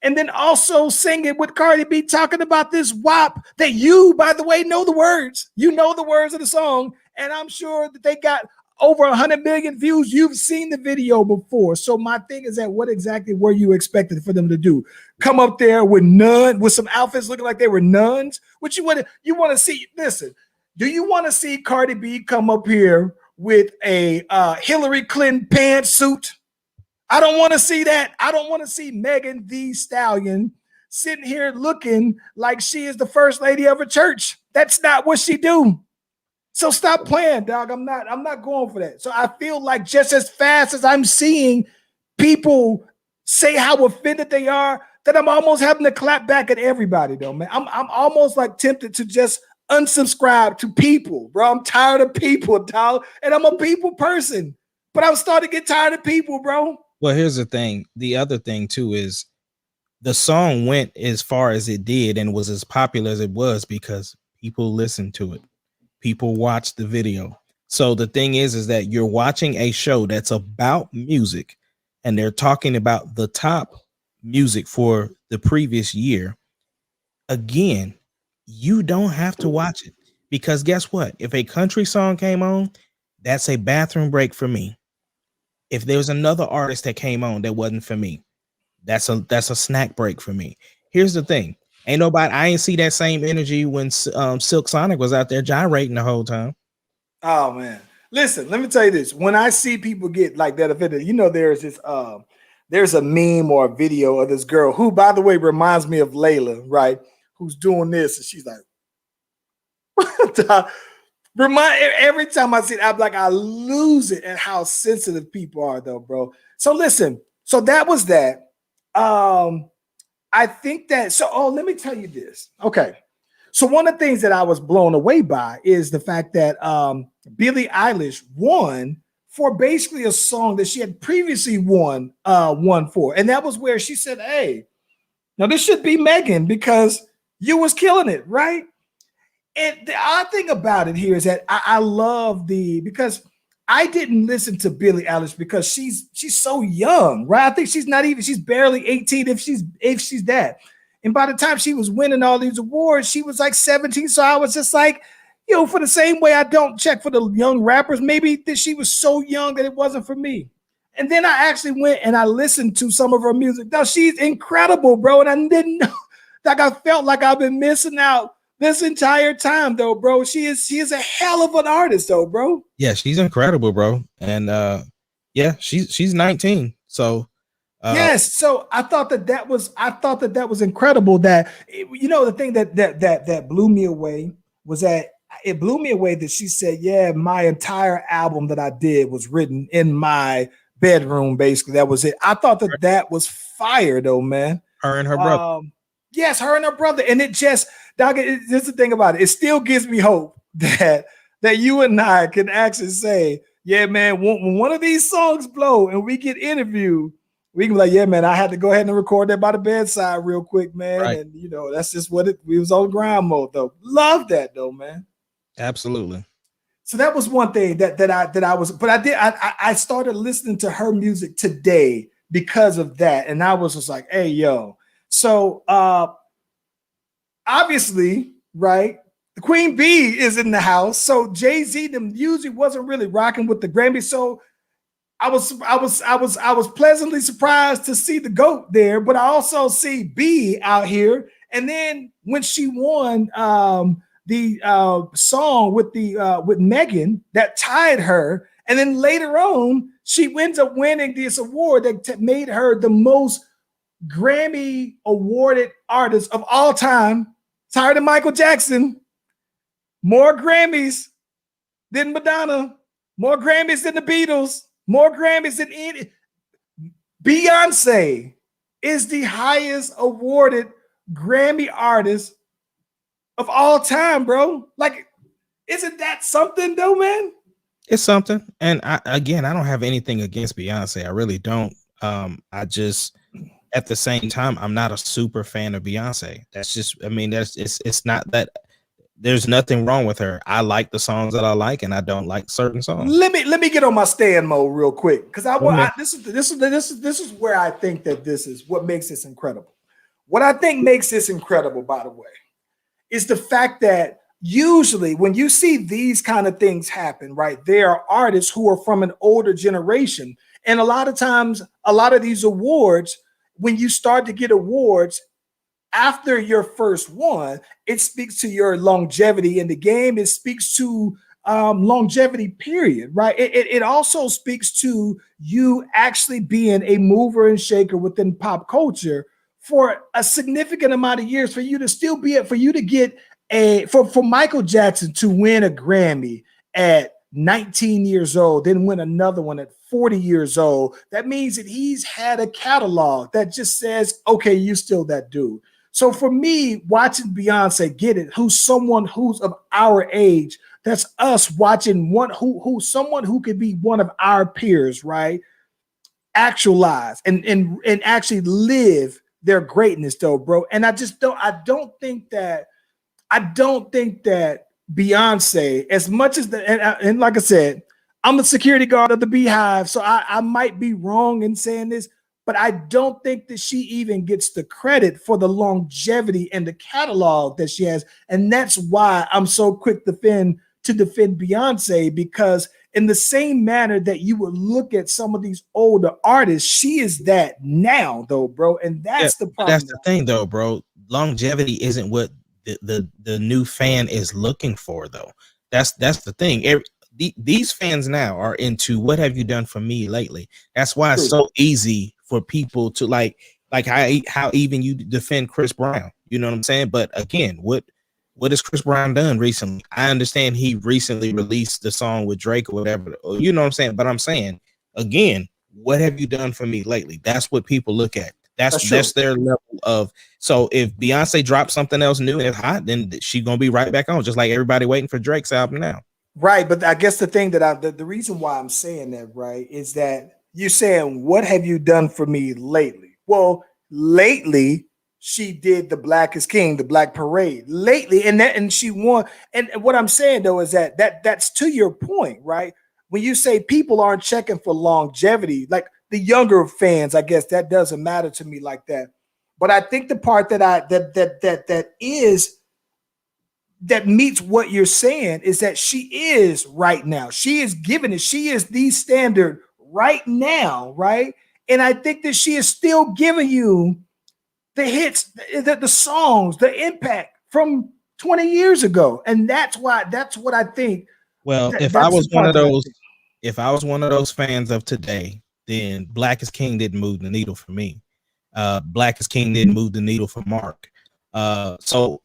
and then also singing with Cardi B, talking about this WAP that you, by the way, know the words. You know the words of the song, and I'm sure that they got over 100 million views. You've seen the video before. So my thing is that what exactly were you expected for them to do? Come up there with some outfits looking like they were nuns? What you want to see? Listen, do you want to see Cardi B come up here with a Hillary Clinton pantsuit? I don't want to see that. I don't want to see Megan Thee Stallion sitting here looking like she is the first lady of a church. That's not what she do. So stop playing, dog. I'm not going for that. So I feel like just as fast as I'm seeing people say how offended they are, that I'm almost having to clap back at everybody, though, man. I'm almost like tempted to just unsubscribe to people, bro. I'm tired of people, dog. And I'm a people person, but I'm starting to get tired of people, bro. Well, here's the thing. The other thing, too, is the song went as far as it did and was as popular as it was because people listened to it. People watched the video. So the thing is that you're watching a show that's about music and they're talking about the top music for the previous year. Again, you don't have to watch it because guess what? If a country song came on, that's a bathroom break for me. If there was another artist that came on that wasn't for me, that's a snack break for me. Here's the thing. I ain't see that same energy when Silk Sonic was out there gyrating the whole time. Oh man. Listen, let me tell you this. When I see people get like that offended, there's this there's a meme or a video of this girl who, by the way, reminds me of Layla, right? Who's doing this, and she's like, Every time I see it, I'm like, I lose it at how sensitive people are, though, bro. So listen, so that was that. I think that let me tell you this. Okay. So one of the things that I was blown away by is the fact that Billie Eilish won for basically a song that she had previously won for. And that was where she said, hey, now this should be Megan because you was killing it, right? And the odd thing about it here is that I love because I didn't listen to Billie Eilish because she's so young, right? I think she's barely 18 if she's that. And by the time she was winning all these awards, she was like 17. So I was just like, for the same way I don't check for the young rappers, maybe that she was so young that it wasn't for me. And then I actually went and I listened to some of her music. Now she's incredible, bro. And I didn't know, like I felt like I've been missing out this entire time, though, bro. She is a hell of an artist, though, bro. Yeah, she's incredible, bro. And she's 19. So yes. So I thought that was incredible. That the thing that blew me away was that it blew me away that she said, yeah, my entire album that I did was written in my bedroom. Basically, that was it. I thought that was fire, though, man. Her and her brother. Yes, her and her brother. And it just, dog, this is the thing about it. It still gives me hope that you and I can actually say, yeah, man, when one of these songs blow and we get interviewed, we can be like, yeah, man, I had to go ahead and record that by the bedside real quick, man. Right. And, that's just we was on grind mode, though. Love that, though, man. Absolutely. So that was one thing that I was, but I started listening to her music today because of that. And I was just like, hey, yo. So obviously, right, the Queen Bee is in the house. So Jay-Z, the music wasn't really rocking with the Grammy. So I was pleasantly surprised to see the GOAT there, but I also see B out here. And then when she won the song with Megan that tied her, and then later on she ends up winning this award that made her the most Grammy awarded artist of all time, tied to Michael Jackson. More Grammys than Madonna, more Grammys than the Beatles, more Grammys than any. Beyonce is the highest awarded Grammy artist of all time, bro. Like, isn't that something though, man? It's something. And I don't have anything against Beyonce. I really don't. I just, at the same time, I'm not a super fan of Beyonce. That's just, it's not that there's nothing wrong with her. I like the songs that I like, and I don't like certain songs. Let me get on my stand mode real quick, because this is where I think that this is what makes this incredible. What I think makes this incredible, by the way, is the fact that usually when you see these kind of things happen, right, there are artists who are from an older generation, and a lot of times, a lot of these awards, when you start to get awards after your first one, it speaks to your longevity in the game. It speaks to longevity, period, right? It also speaks to you actually being a mover and shaker within pop culture for a significant amount of years, for you to still be for you to get for Michael Jackson to win a Grammy at 19 years old, then win another one at 40 years old. That means that he's had a catalog that just says, okay, you still that dude. So for me, watching Beyonce get it, who's someone who's of our age, that's us watching who's someone who could be one of our peers, right? Actualize and actually live their greatness, though, bro. And I don't think that Beyonce, as much as and like I said, I'm a security guard of the Beehive, so I might be wrong in saying this, but I don't think that she even gets the credit for the longevity and the catalog that she has. And that's why I'm so quick to defend Beyonce, because in the same manner that you would look at some of these older artists, she is that now, though, bro. And that's the problem. That's the thing, though, bro. Longevity isn't what the new fan is looking for, though. That's the thing. These fans now are into what have you done for me lately. That's why it's so easy for people to like how even you defend Chris Brown. You know what I'm saying? But again, what What has Chris Brown done recently? I understand he recently released the song with Drake or whatever. You know what I'm saying? But I'm saying again, what have you done for me lately? That's what people look at. That's their level of. So if Beyonce drops something else new and it's hot, then she's gonna be right back on, just like everybody waiting for Drake's album now. Right, but I guess the thing that the reason why I'm saying that, right, is that you're saying, what have you done for me lately? Well, lately she did the Black is King, the Black Parade lately, and she won. And what I'm saying though is that's to your point, right? When you say people aren't checking for longevity, like the younger fans, I guess that doesn't matter to me like that. But I think the part that meets what you're saying is that she is right now. She is giving it. She is the standard right now, right? And I think that she is still giving you the hits, the songs, the impact from 20 years ago. And that's what I think. Well, if I was one of those fans of today, then Black is King didn't move the needle for me. Black is King didn't move the needle for Mark. So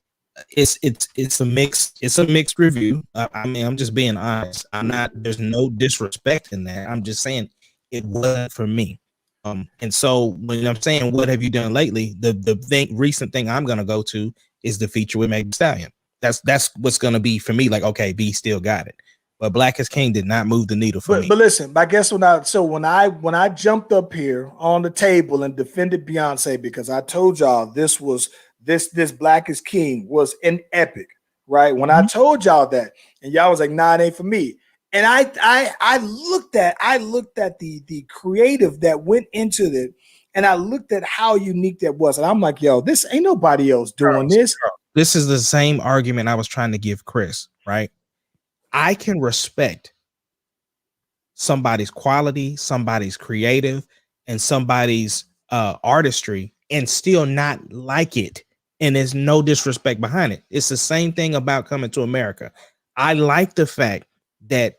it's a mixed review. I mean, I'm just being honest. There's no disrespect in that. I'm just saying it wasn't for me. And so when I'm saying what have you done lately, the recent thing I'm gonna go to is the feature with Meg Thee Stallion. That's what's gonna be for me. Like, okay, B still got it, but Black is King did not move the needle for me. But listen, I guess when I jumped up here on the table and defended Beyonce, because I told y'all this Black is King was an epic, right? When I told y'all that, and y'all was like, nah, it ain't for me. And I looked at the creative that went into it, and I looked at how unique that was, and I'm like, yo, this ain't nobody else doing this. This is the same argument I was trying to give Chris, right? I can respect somebody's quality, somebody's creative, and somebody's artistry, and still not like it. And there's no disrespect behind it. It's the same thing about Coming to America. I like the fact that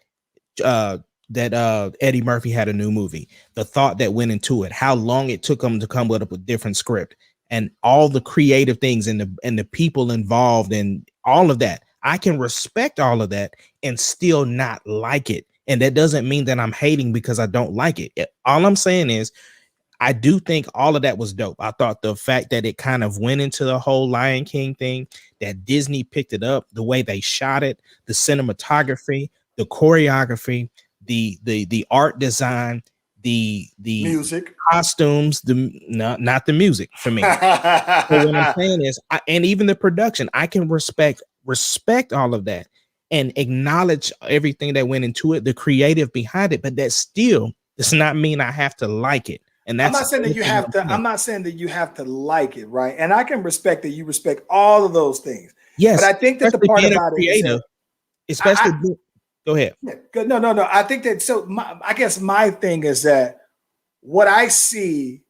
Eddie Murphy had a new movie, the thought that went into it, how long it took him to come up with a different script, and all the creative things and the people involved and all of that. I can respect all of that and still not like it. And that doesn't mean that I'm hating because I don't like it. All I'm saying is I do think all of that was dope. I thought the fact that it kind of went into the whole Lion King thing, that Disney picked it up, the way they shot it, the cinematography, the choreography, the art design, the music, costumes, not the music for me. But what I'm saying is, and even the production, I can respect all of that and acknowledge everything that went into it, the creative behind it. But that still does not mean I have to like it. And that's I'm not saying that you have to. I'm not saying that you have to like it, right? And I can respect that you respect all of those things. Yes, but I think that the part about creative, it is especially. Go ahead. Yeah, good. No. I think that. So I guess my thing is that what I see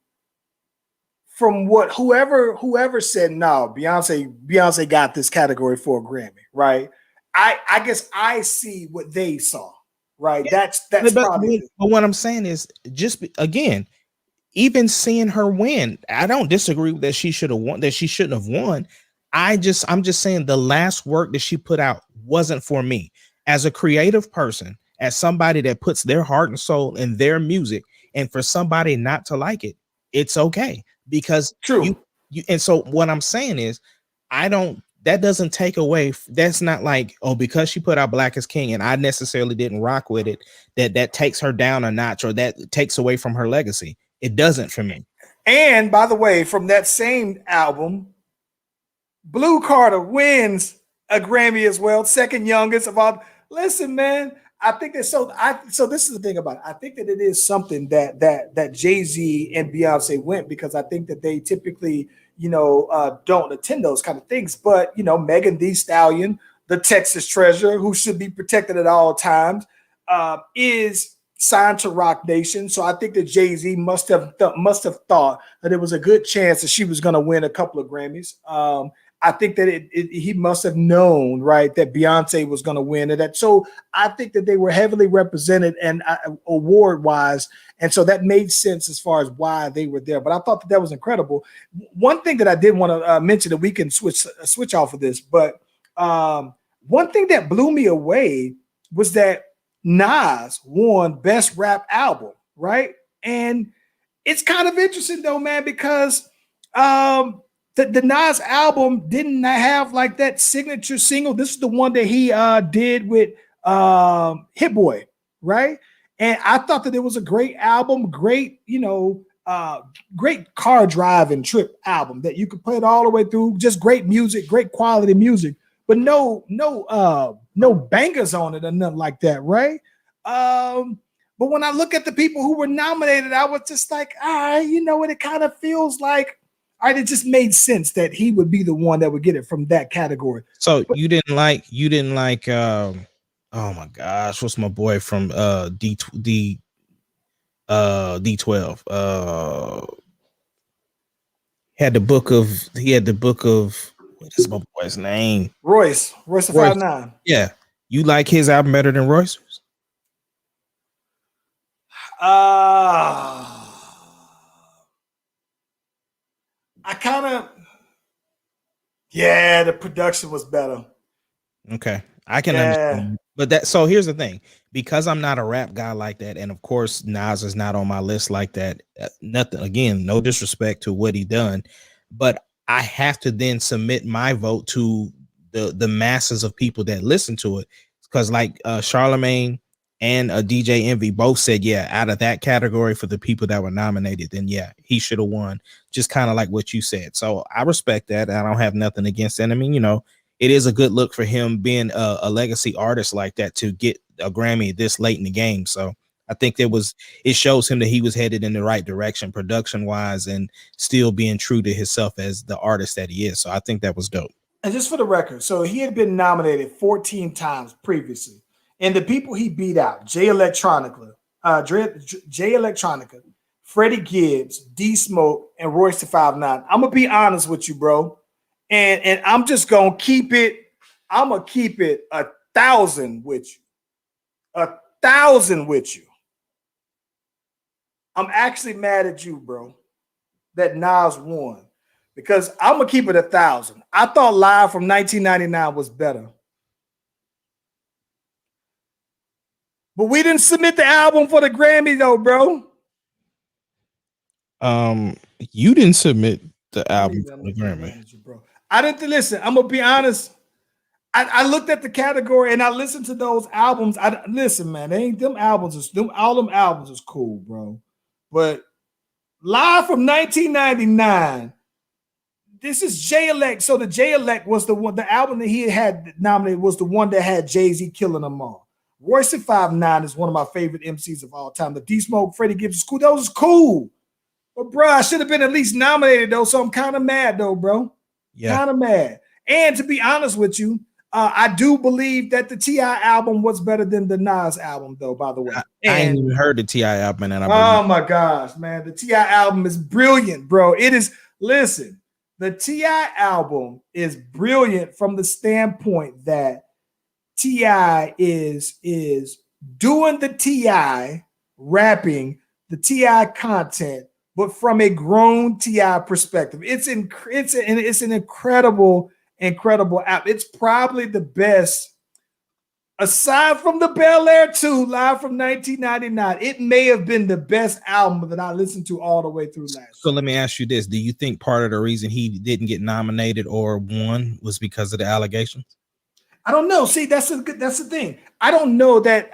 from what whoever said no, Beyonce got this category for a Grammy, right? I guess I see what they saw, right? That's probably. But what I'm saying is, again, even seeing her win, I don't disagree that she should have won, that she shouldn't have won. I'm just saying the last work that she put out wasn't for me. As a creative person, as somebody that puts their heart and soul in their music, and for somebody not to like it, it's okay, because true. And so what I'm saying is, that doesn't take away. That's not like, oh, because she put out Black is King and I necessarily didn't rock with it, that takes her down a notch or that takes away from her legacy. It doesn't for me. And by the way, from that same album, Blue Carter wins a Grammy as well, second youngest of all. Listen, man, I think that so this is the thing about it. I think that it is something that Jay-Z and Beyonce went, because I think that they typically, don't attend those kind of things. But, Megan Thee Stallion, the Texas treasure, who should be protected at all times, is signed to Roc Nation. So I think that Jay-Z must have thought that it was a good chance that she was going to win a couple of Grammys. I think that he must have known, right, that Beyonce was going to win it. So I think that they were heavily represented and award-wise, and so that made sense as far as why they were there. But I thought that was incredible. One thing that I did want to mention, that we can switch off of this, but One thing that blew me away was that Nas won Best Rap Album, right? And it's kind of interesting though, man, because the Nas album didn't have like that signature single. This is the one that he did with Hit Boy, right? And I thought that it was a great album, great, great car driving trip album that you could play it all the way through. Just great music, great quality music, but no bangers on it or nothing like that, right? But when I look at the people who were nominated, I was just like, all right, you know what? It kind of feels like, all right, it just made sense that he would be the one that would get it from that category. So you didn't like oh my gosh, what's my boy from D12? He had the book of what is my boy's name? Royce the 5'9". Yeah. You like his album better than Royce's? The production was better. Okay. I can understand. But so here's the thing, because I'm not a rap guy like that, and of course Nas is not on my list like that. Nothing, again, no disrespect to what he done, but I have to then submit my vote to the masses of people that listen to it, because like Charlemagne and DJ Envy both said, yeah, out of that category for the people that were nominated, then yeah, he should have won, just kind of like what you said. So I respect that. I don't have nothing against that. I mean, it is a good look for him being a legacy artist like that to get a Grammy this late in the game. So I think it shows him that he was headed in the right direction production wise and still being true to himself as the artist that he is. So I think that was dope. And just for the record, so he had been nominated 14 times previously. And the people he beat out, Jay Electronica, Freddie Gibbs, D Smoke, and Royce the 5'9". I'm gonna be honest with you, bro. And I'm just gonna keep it. I'm gonna keep it 1,000 with you. 1,000 with you. I'm actually mad at you, bro, that Nas won, because I'm gonna keep it 1,000. I thought Live from 1999 was better, but we didn't submit the album for the Grammy though, bro. You didn't submit the album for the Grammy, bro. I didn't listen. I'm gonna be honest. I looked at the category and I listened to those albums. Listen, man, all them albums is cool, bro. But Live from 1999, this is J-Elect. So the J-Elect was the album that he had nominated was the one that had Jay-Z killing them all. Royce the 5'9" is one of my favorite MCs of all time. The D Smoke, Freddie Gibbs is cool. Those is cool. But bro, I should have been at least nominated though. So I'm kind of mad though, bro. Yeah. Kind of mad. And to be honest with you, I do believe that the T.I. album was better than the Nas album, though, by the way. I ain't even heard the T.I. album. Oh, my gosh, man. The T.I. album is brilliant, bro. It is. Listen, the T.I. album is brilliant from the standpoint that T.I. is doing the T.I. rapping, the T.I. content, but from a grown T.I. perspective. It's an incredible app. It's probably the best, aside from the Bel Air 2 Live from 1999. It may have been the best album that I listened to all the way through last. So let me ask you this: do you think part of the reason he didn't get nominated or won was because of the allegations? I don't know. See, that's the thing. I don't know that,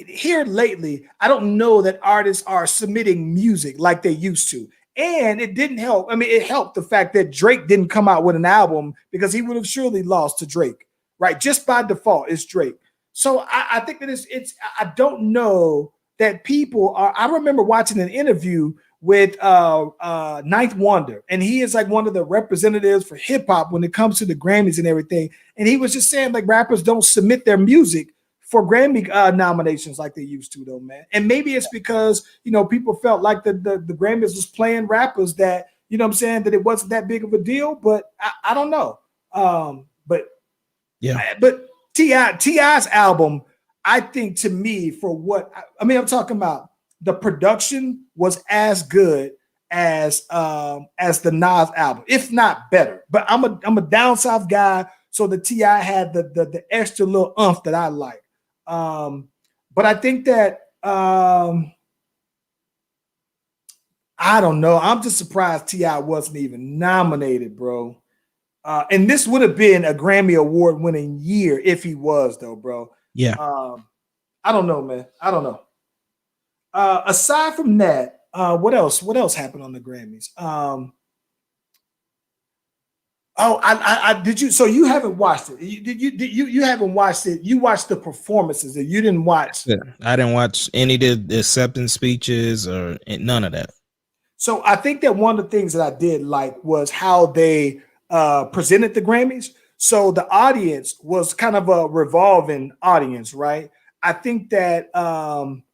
here lately, I don't know that artists are submitting music like they used to. And it didn't help. I mean, it helped the fact that Drake didn't come out with an album, because he would have surely lost to Drake, right? Just by default, it's Drake. So I think that I don't know that people are. I remember watching an interview with Ninth Wonder, and he is like one of the representatives for hip hop when it comes to the Grammys and everything. And he was just saying like rappers don't submit their music for Grammy nominations like they used to, though, man. And maybe it's because, people felt like the Grammys was playing rappers that, that it wasn't that big of a deal, but I don't know. But T.I.'s album, I think, to me, for what, I'm talking about, the production was as good as the Nas album, if not better. But I'm a down south guy, So the T.I. had the extra little umph that I like. But I think that I don't know. I'm just surprised T.I. wasn't even nominated, bro. And this would have been a Grammy Award winning year if he was, though, bro. Yeah. I don't know, man. I don't know. Aside from that, what else? What else happened on the Grammys? I did you? So you haven't watched it? You haven't watched it? You watched the performances, and you didn't watch. Yeah. I didn't watch any of the acceptance speeches or none of that. So I think that one of the things that I did like was how they presented the Grammys. So the audience was kind of a revolving audience, right? I think that one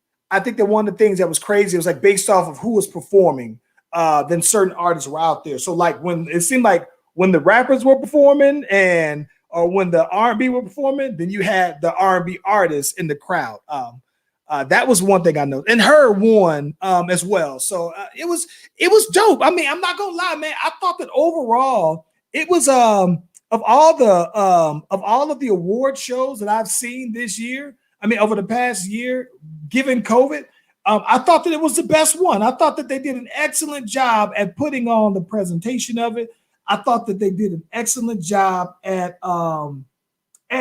of the things that was crazy was like based off of who was performing, then certain artists were out there. So like when it seemed like when the rappers were performing or when the R&B were performing, then you had the R&B artists in the crowd. That was one thing I know, and her won as well. So it was dope. I mean, I'm not gonna lie, man. I thought that overall it was of all of the award shows that I've seen this year. I mean, over the past year, given COVID, I thought that it was the best one. I thought that they did an excellent job at putting on the presentation of it. I thought that they did an excellent job at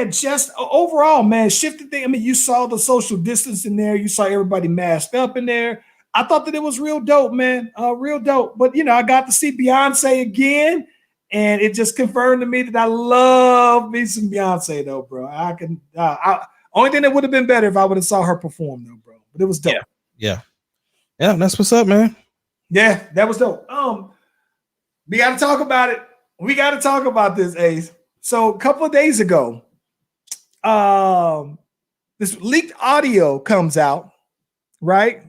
just overall, man, shifted thing. I mean, you saw the social distance in there. You saw everybody masked up in there. I thought that it was real dope, man. Real dope. But, you know, I got to see Beyonce again, and it just confirmed to me that I love me some Beyonce, though, bro. Only thing that would have been better if I would have saw her perform, though, bro. But it was dope. Yeah. That's what's up, man. Yeah, that was dope. We got to talk about it. We got to talk about this, Ace. So a couple of days ago, this leaked audio comes out, right?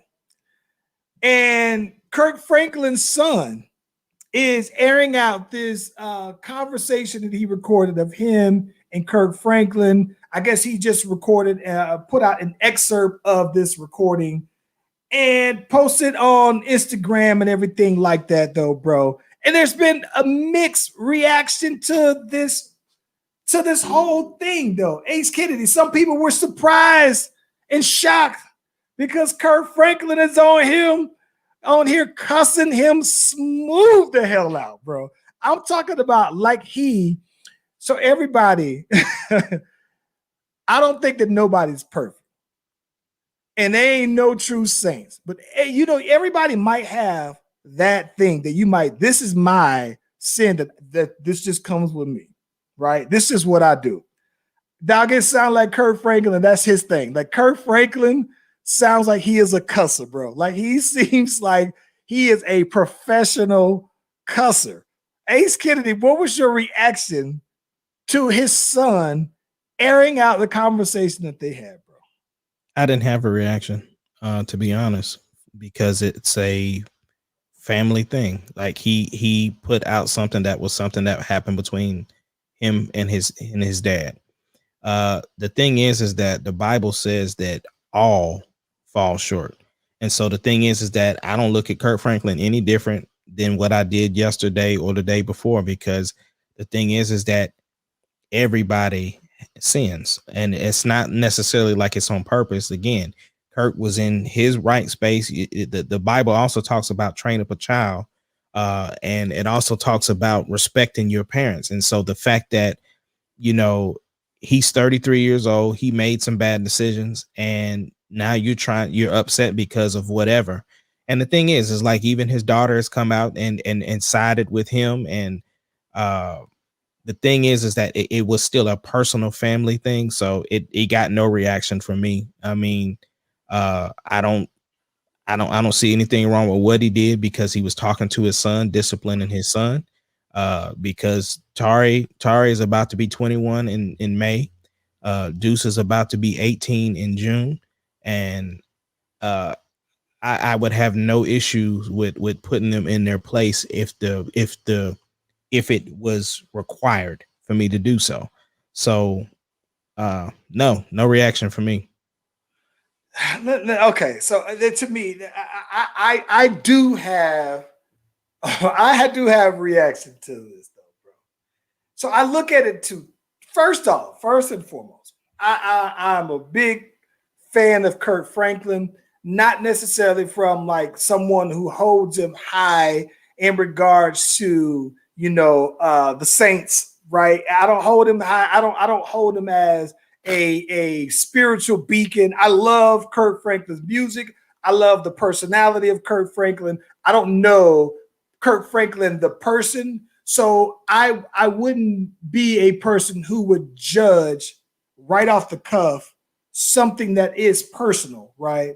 And Kirk Franklin's son is airing out this conversation that he recorded of him and Kirk Franklin. I guess he just recorded, put out an excerpt of this recording and posted on Instagram and everything like that, though, bro. And there's been a mixed reaction to this whole thing, though. Ace Kennedy, some people were surprised and shocked because Kirk Franklin is on here cussing him smooth the hell out, bro. I'm talking about so everybody, I don't think that nobody's perfect. And they ain't no true saints. But, you know, everybody might have that thing that this is my sin that this just comes with me, right? This is what I do. Dog, it sound like Kirk Franklin, that's his thing. Like Kirk Franklin sounds like he is a cusser, bro. Like he seems like he is a professional cusser. Ace Kennedy, what was your reaction to his son airing out the conversation that they had, bro? I didn't have a reaction, to be honest, because it's a family thing. Like he put out something that happened between him and his dad. The thing is that the Bible says that all fall short. And so the thing is that I don't look at Kirk Franklin any different than what I did yesterday or the day before, because the thing is that everybody sins, and it's not necessarily like it's on purpose. Again, Kirk was in his right space. The Bible also talks about train up a child, and it also talks about respecting your parents. And so the fact that, you know, he's 33 years old, he made some bad decisions, and now you're upset because of whatever. And the thing is like even his daughter has come out and sided with him. And the thing is that it was still a personal family thing. So it got no reaction from me. I mean, I don't see anything wrong with what he did, because he was talking to his son, disciplining his son. Because Tari is about to be 21 in May. Deuce is about to be 18 in June. And I would have no issues with putting them in their place if it was required for me to do so. So no reaction from me. Okay, so to me, I do have reaction to this, though, bro. So I look at it First off, first and foremost, I'm a big fan of Kirk Franklin, not necessarily from like someone who holds him high in regards to the Saints, right? I don't hold him high. I don't hold him as a spiritual beacon. I love Kirk Franklin's music. I love the personality of Kirk Franklin. I don't know Kirk Franklin the person, so I wouldn't be a person who would judge right off the cuff something that is personal, right?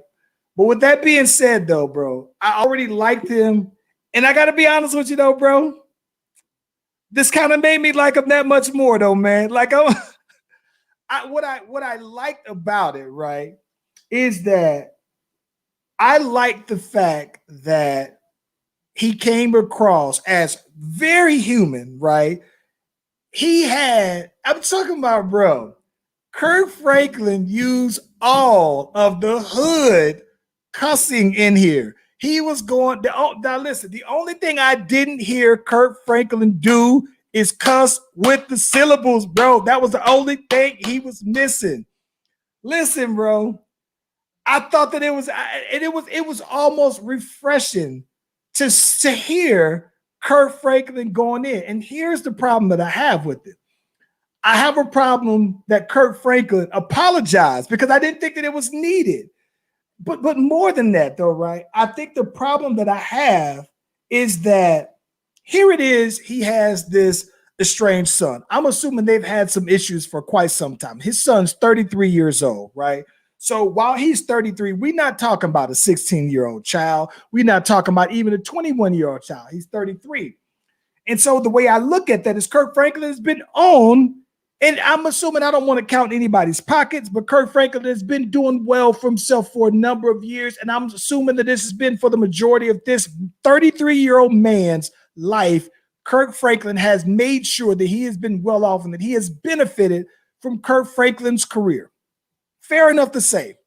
But with that being said, though, bro, I already liked him, and I got to be honest with you, though, bro. This kind of made me like him that much more, though, man. Like, what I liked about it, right, is that I like the fact that he came across as very human, right? I'm talking about, bro, Kirk Franklin used all of the hood cussing in here. He was going, now listen, the only thing I didn't hear Kirk Franklin do is cuss with the syllables, bro. That was the only thing he was missing. Listen, bro, I thought that it was almost refreshing to hear Kirk Franklin going in. And here's the problem that I have with it. I have a problem that Kirk Franklin apologized because I didn't think that it was needed. But more than that, though, right? I think the problem that I have is that here it is. He has this estranged son. I'm assuming they've had some issues for quite some time. His son's 33 years old, right? So while he's 33, we're not talking about a 16-year-old child. We're not talking about even a 21-year-old child. He's 33. And so the way I look at that is Kirk Franklin has been on, and I'm assuming I don't want to count anybody's pockets, but Kirk Franklin has been doing well for himself for a number of years. And I'm assuming that this has been for the majority of this 33-year-old man's life. Kirk Franklin has made sure that he has been well off and that he has benefited from Kirk Franklin's career. Fair enough to say.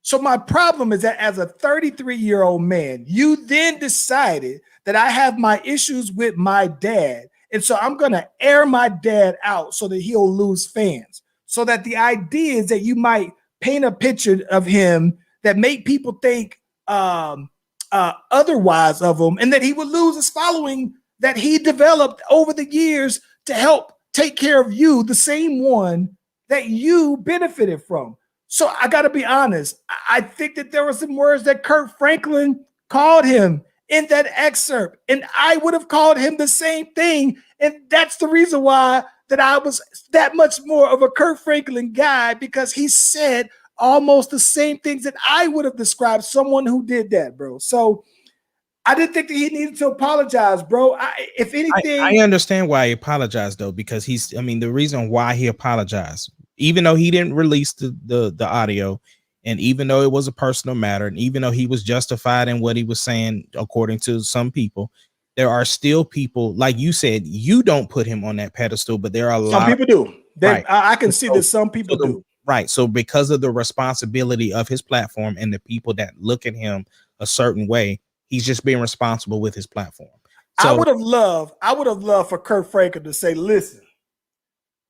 So my problem is that as a 33-year-old man, you then decided that I have my issues with my dad. And so I'm going to air my dad out so that he'll lose fans. So that the idea is that you might paint a picture of him that make people think otherwise of him, and that he would lose his following that he developed over the years to help take care of you, the same one that you benefited from. So I got to be honest. I think that there were some words that Kirk Franklin called him in that excerpt, and I would have called him the same thing. And that's the reason why that I was that much more of a Kirk Franklin guy, because he said almost the same things that I would have described someone who did that, bro. So I didn't think that he needed to apologize, bro. If anything, I understand why he apologized, though, because the reason why he apologized, even though he didn't release the audio, and even though it was a personal matter, and even though he was justified in what he was saying, according to some people, there are still people, like you said, you don't put him on that pedestal, but there are some people do. Right. I can see that some people do. Right. So because of the responsibility of his platform and the people that look at him a certain way, he's just being responsible with his platform. So, I would have loved for Kirk Franklin to say, listen,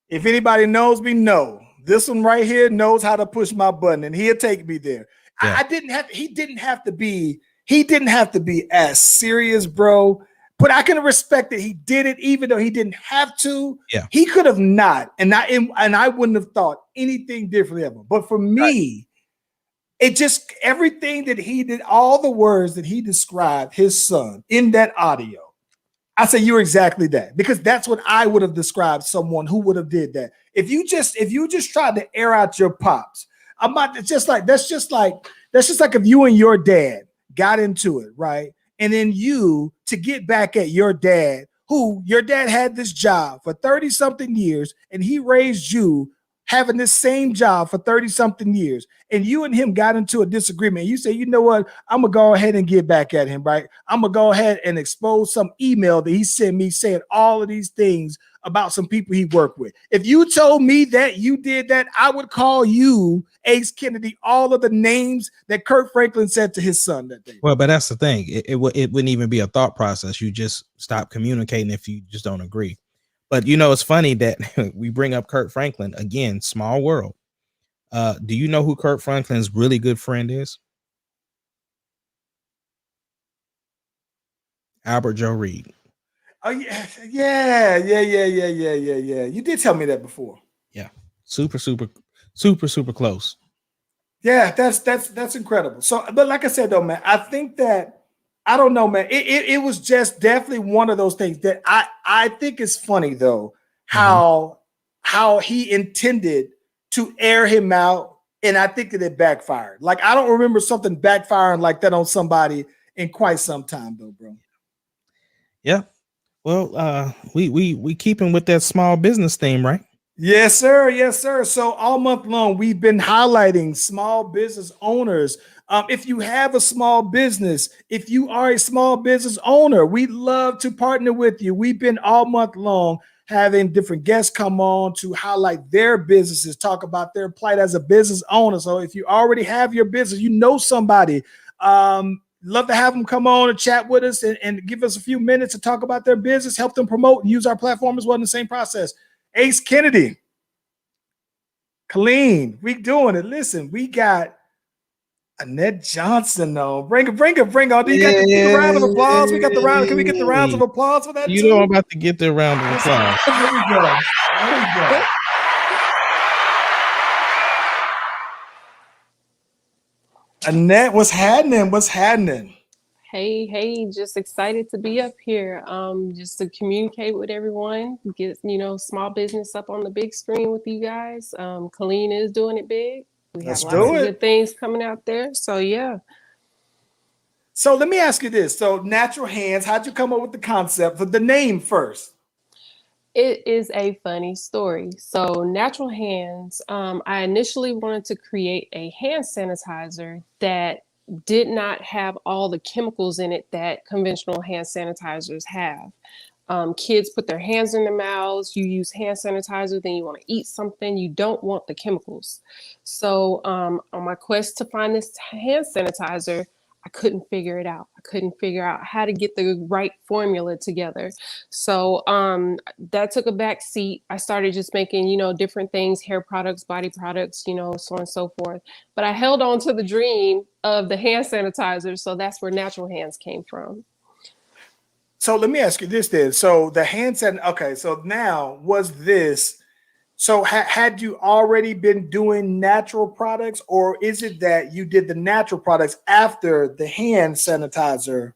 if anybody knows me, this one right here knows how to push my button, and he'll take me there. Yeah. He didn't have to be as serious, bro. But I can respect that he did it, even though he didn't have to. Yeah. He could have not, and I wouldn't have thought anything differently of him. But for me, it just, everything that he did, all the words that he described his son in that audio, I say you're exactly that, because that's what I would have described someone who would have did that. If you just tried to air out your pops, that's just like if you and your dad got into it, right? And then you, to get back at your dad, who your dad had this job for 30 something years, and he raised you having this same job for 30 something years, and you and him got into a disagreement. You say, you know what? I'm going to go ahead and get back at him, right? I'm going to go ahead and expose some email that he sent me saying all of these things about some people he worked with. If you told me that you did that, I would call you, Ace Kennedy, all of the names that Kirk Franklin said to his son that day. Well, but that's the thing. It wouldn't even be a thought process. You just stop communicating if you just don't agree. But it's funny that we bring up Kirk Franklin again, small world. Do you know who Kirk Franklin's really good friend is? Albert Joe Reed. Oh yeah. You did tell me that before. Yeah, super close. Yeah, that's incredible. So, but like I said though, man, I think that I don't know, man. It was just definitely one of those things that I think is funny though how he intended to air him out, and I think that it backfired. Like I don't remember something backfiring like that on somebody in quite some time though, bro. Yeah. Well, we keeping with that small business theme, right? Yes, sir. Yes, sir. So all month long, we've been highlighting small business owners. If you have a small business, if you are a small business owner, we'd love to partner with you. We've been all month long having different guests come on to highlight their businesses, talk about their plight as a business owner. So if you already have your business, you know somebody, love to have them come on and chat with us and give us a few minutes to talk about their business, help them promote and use our platform as well in the same process. Ace Kennedy, Colleen, we doing it. Listen, we got Annette Johnson on. Bring it. Do you got the round of applause? We got the round. Can we get the rounds of applause for that? You know I'm about to get the round of applause. There we go. Annette, what's happening? Hey, just excited to be up here. Just to communicate with everyone, get small business up on the big screen with you guys. Colleen is doing it big. We have lots of good things coming out there. So yeah. So let me ask you this. So Natural Hands, how'd you come up with the concept for the name first? It is a funny story. So Natural Hands, I initially wanted to create a hand sanitizer that did not have all the chemicals in it that conventional hand sanitizers have. Kids put their hands in their mouths, you use hand sanitizer, then you want to eat something, you don't want the chemicals. So on my quest to find this hand sanitizer, I couldn't figure it out. I couldn't figure out how to get the right formula together. So that took a back seat. I started just making, different things, hair products, body products, so on and so forth. But I held on to the dream of the hand sanitizer. So that's where Natural Hands came from. So let me ask you this then. So the hand sanitizer, okay, so now was this, so had you already been doing natural products, or is it that you did the natural products after the hand sanitizer?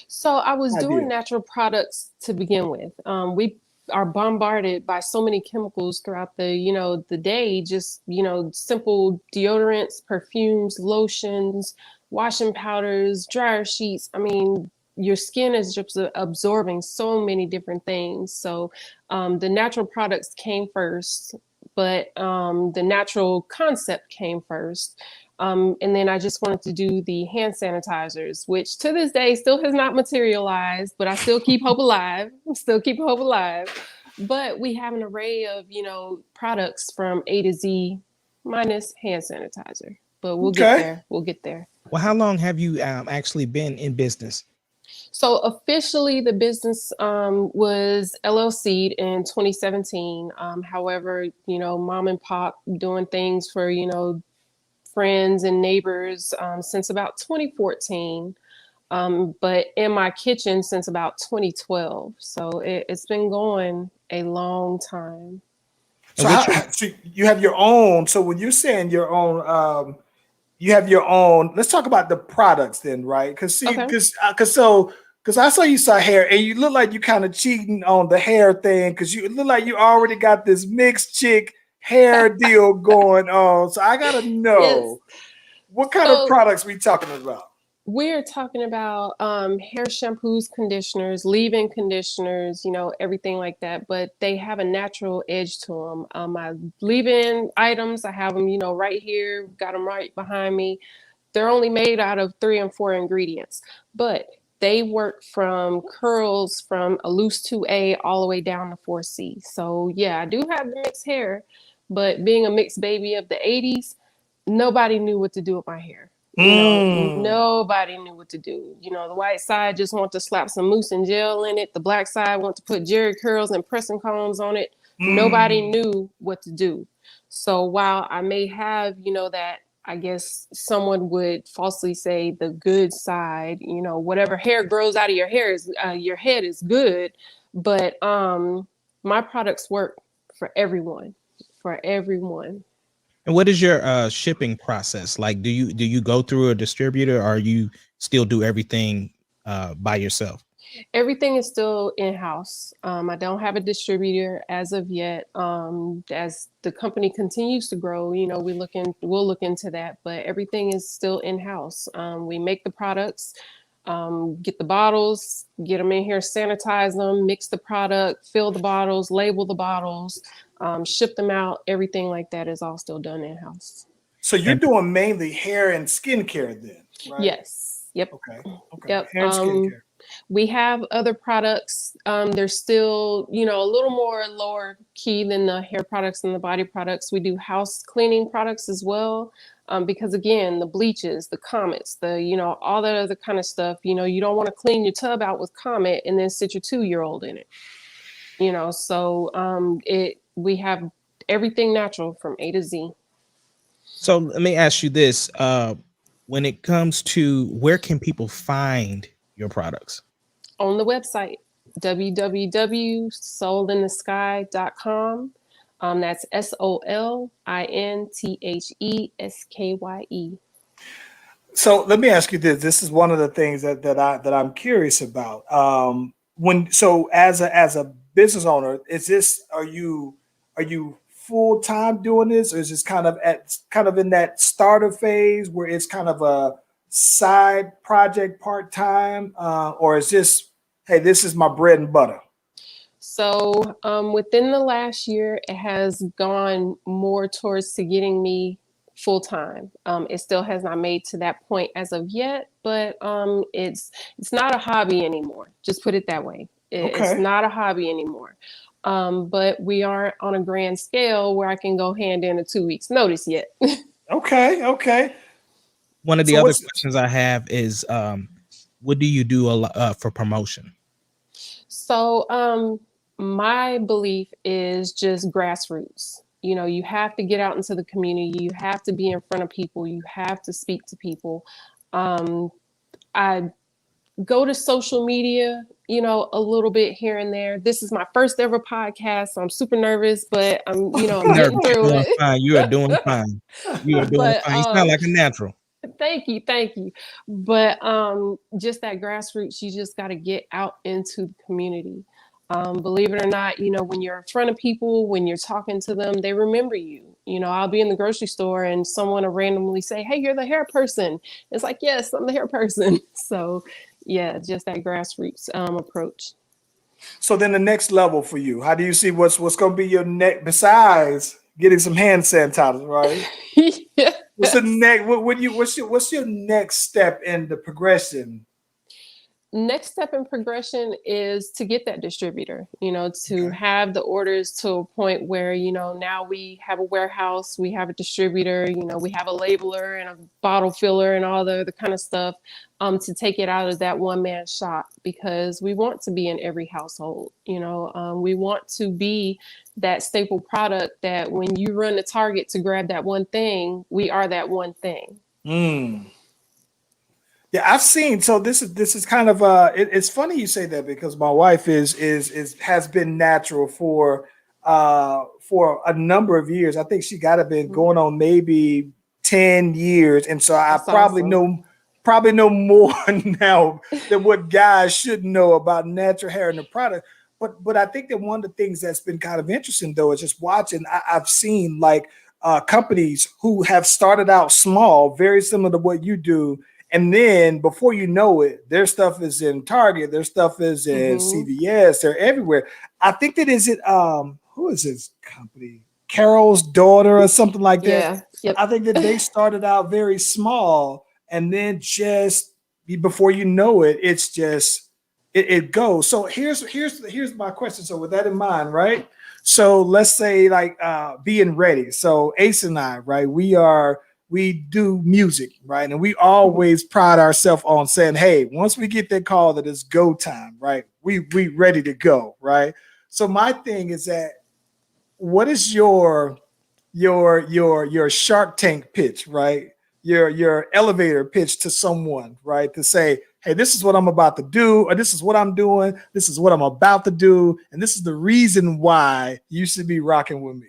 So I was doing natural products to begin with. We are bombarded by so many chemicals throughout the day, just, simple deodorants, perfumes, lotions, washing powders, dryer sheets. I mean, your skin is just absorbing so many different things. So the natural products came first, but the natural concept came first. And then I just wanted to do the hand sanitizers, which to this day still has not materialized, but I still keep hope alive. But we have an array of, products from A to Z minus hand sanitizer. But we'll get there. We'll get there. Well, how long have you actually been in business? So officially, the business was LLC'd in 2017. However, mom and pop doing things for, friends and neighbors since about 2014. But in my kitchen since about 2012. So it's been going a long time. So you have your own. So when you're saying your own, you have your own. Let's talk about the products then, right? Because I saw you saw hair, and you look like you kind of cheating on the hair thing, because you look like you already got this mixed chick hair deal going on. So I gotta know what kind of products we talking about. We're talking about hair shampoos, conditioners, leave-in conditioners, everything like that. But they have a natural edge to them. My leave-in items, I have them, right here, got them right behind me. They're only made out of 3 and 4 ingredients, but they work from curls from a loose 2A all the way down to 4C. So yeah, I do have the mixed hair, but being a mixed baby of the 80s, nobody knew what to do with my hair. You know, nobody knew what to do. You know, the white side just want to slap some mousse and gel in it. The black side want to put Jerry curls and pressing combs on it. Nobody knew what to do. So while I may have, you know, that I guess someone would falsely say the good side, you know, whatever hair grows out of your hair is your head is good, but my products work for everyone, for everyone. And what is your shipping process like? Do you go through a distributor, or you still do everything by yourself? Everything is still in-house. I don't have a distributor as of yet. As the company continues to grow, you know, we'll look into that, but everything is still in-house. We make the products, get the bottles, get them in here, sanitize them, mix the product, fill the bottles, label the bottles, ship them out. Everything like that is all still done in-house. So you're doing mainly hair and skincare then, right? Yes. Yep. Okay. Yep. Hair and skincare. We have other products. They're still, you know, a little more lower key than the hair products and the body products. We do house cleaning products as well. Because again, the bleaches, the Comets, you know, all that other kind of stuff, you know, you don't want to clean your tub out with Comet and then sit your 2-year-old in it. You know, so we have everything natural from A to Z. So let me ask you this. When it comes to where can people find your products? On the website, www.soulinthesky.com. That's SOLINTHESKYE. So let me ask you this. This is one of the things that I'm curious about. As a business owner, are you full time doing this, or is this kind of in that starter phase where it's kind of a side project part time, or is this, hey, this is my bread and butter? So within the last year, it has gone more towards to getting me full time. It still has not made to that point as of yet, but it's not a hobby anymore. Just put it that way. It's not a hobby anymore. But we aren't on a grand scale where I can go hand in a 2 weeks notice yet. Okay. One of the other questions I have is, what do you do for promotion? So my belief is just grassroots. You know, you have to get out into the community. You have to be in front of people. You have to speak to people. I go to social media, you know, a little bit here and there. This is my first ever podcast, so I'm super nervous, but I'm getting through it. Fine. You are doing fine. You are doing fine. You sound like a natural. Thank you. But just that grassroots, you just got to get out into the community. Believe it or not, you know, when you're in front of people, when you're talking to them, they remember you. You know, I'll be in the grocery store and someone will randomly say, "Hey, you're the hair person." It's like, yes, I'm the hair person. So yeah, just that grassroots approach. So then the next level for you, how do you see what's going to be your next, besides getting some hand sanitizer, right? Yes. What's the next? What's your next step in the progression? Next step in progression is to get that distributor, you know, to have the orders to a point where, you know, now we have a warehouse, we have a distributor, you know, we have a labeler and a bottle filler and all the other kind of stuff, to take it out of that one-man shop, because we want to be in every household. You know, we want to be that staple product that when you run to Target to grab that one thing, we are that one thing. Yeah, I've seen. So this is kind of it's funny you say that, because my wife has been natural for a number of years. I think she got to been going on maybe 10 years, and so I probably know more now than what guys should know about natural hair and the product. But I think that one of the things that's been kind of interesting though is just watching. I've seen like companies who have started out small, very similar to what you do. And then before you know it, their stuff is in Target, their stuff is in CVS, they're everywhere. I think that who is this company? Carol's Daughter or something like that. Yeah. Yep. I think that they started out very small, and then just before you know it, it's just it goes. So here's my question. So with that in mind, right? So let's say like being ready. So Ace and I, right? We are we do music, right? And we always pride ourselves on saying, hey, once we get that call that it's go time, right? We ready to go, right? So my thing is that what is your Shark Tank pitch, right? Your elevator pitch to someone, right? To say, hey, this is what I'm about to do, or this is what I'm doing, this is what I'm about to do, and this is the reason why you should be rocking with me.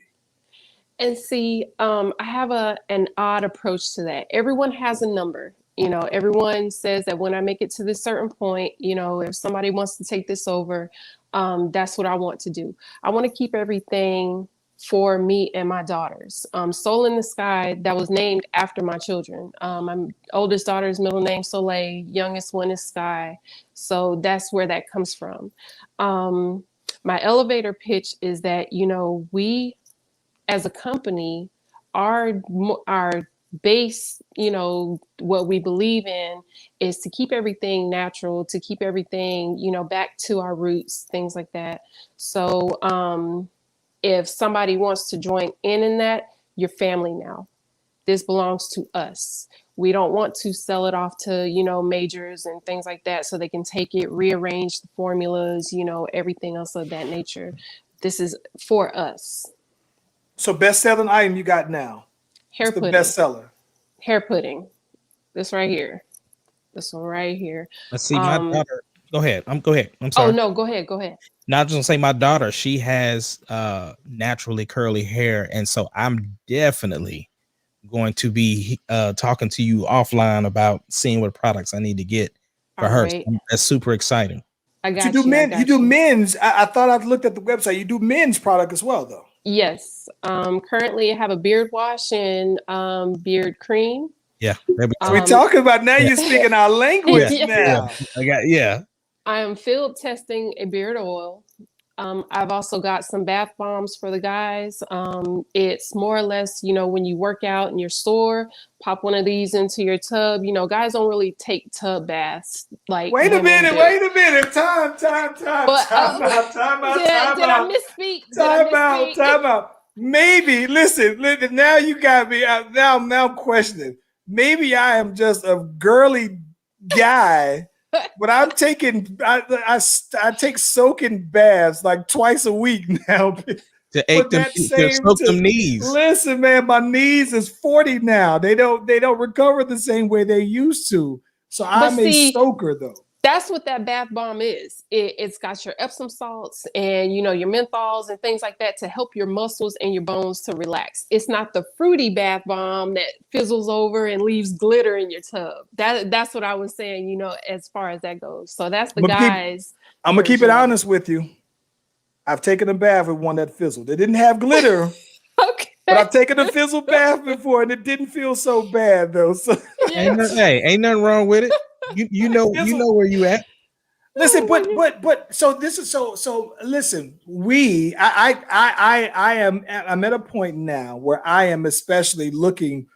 And see, I have an odd approach to that. Everyone has a number. Everyone says that when I make it to this certain point, if somebody wants to take this over, that's what I want to do. I want to keep everything for me and my daughters. Soul in the Sky, that was named after my children. My oldest daughter's middle name Soleil, youngest one is Sky. So that's where that comes from. My elevator pitch is that, we as a company, our base, what we believe in is to keep everything natural, to keep everything, back to our roots, things like that. So if somebody wants to join in that, you're family now. This belongs to us. We don't want to sell it off to, majors and things like that so they can take it, rearrange the formulas, everything else of that nature. This is for us. So best-selling item you got now? Hair pudding. The bestseller. Hair pudding. This right here. This one right here. Let's see. My daughter. Go ahead. Go ahead. I'm sorry. Oh no, go ahead. Now, I just want to say my daughter, she has naturally curly hair, and so I'm definitely going to be talking to you offline about seeing what products I need to get for her. Right. So that's super exciting. I got you. You do men's. I thought I've looked at the website. You do men's product as well, though. Yes. Currently I have a beard wash and beard cream. Yeah. We're talking about now. You're speaking our language now. I am field testing a beard oil. I've also got some bath bombs for the guys. It's more or less, when you work out in your store, pop one of these into your tub. Guys don't really take tub baths. Like, wait a minute. Time out. Did I misspeak? Time out. Maybe, listen, now you got me. Now I'm questioning. Maybe I am just a girly guy. But I'm taking, I take soaking baths like twice a week now. To soak them knees. Listen, man, my knees is 40 now. They don't recover the same way they used to. So I'm a soaker though. That's what that bath bomb is. It's got your Epsom salts and your menthols and things like that to help your muscles and your bones to relax. It's not the fruity bath bomb that fizzles over and leaves glitter in your tub. That's what I was saying, as far as that goes. So that's the guys. I'm gonna keep it honest with you. I've taken a bath with one that fizzled. It didn't have glitter. Okay. But I've taken a fizzle bath before and it didn't feel so bad though. So ain't nothing wrong with it. You know where you at. Listen, but so this is so listen, I'm at a point now where I am especially looking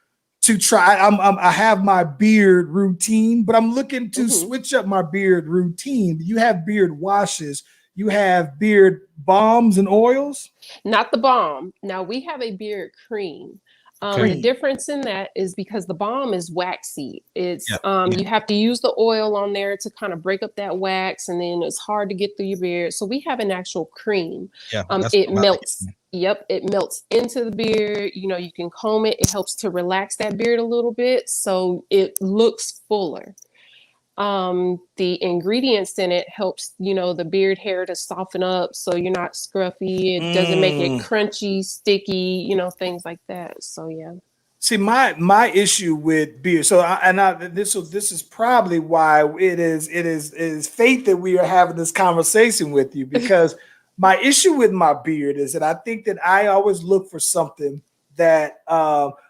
to try. I have my beard routine, but I'm looking to switch up my beard routine. You have beard washes, you have beard balms and oils. Not the balm. Now we have a beard cream. The difference in that is because the balm is waxy. It's you have to use the oil on there to kind of break up that wax, and then it's hard to get through your beard. So we have an actual cream. It melts. Yep, it melts into the beard. You can comb it. It helps to relax that beard a little bit, so it looks fuller. The ingredients in it helps, the beard hair to soften up so you're not scruffy. It doesn't make it crunchy, sticky, things like that. So yeah. See, my issue with beard. So this is probably why it is fate that we are having this conversation with you, because my issue with my beard is that I think that I always look for something that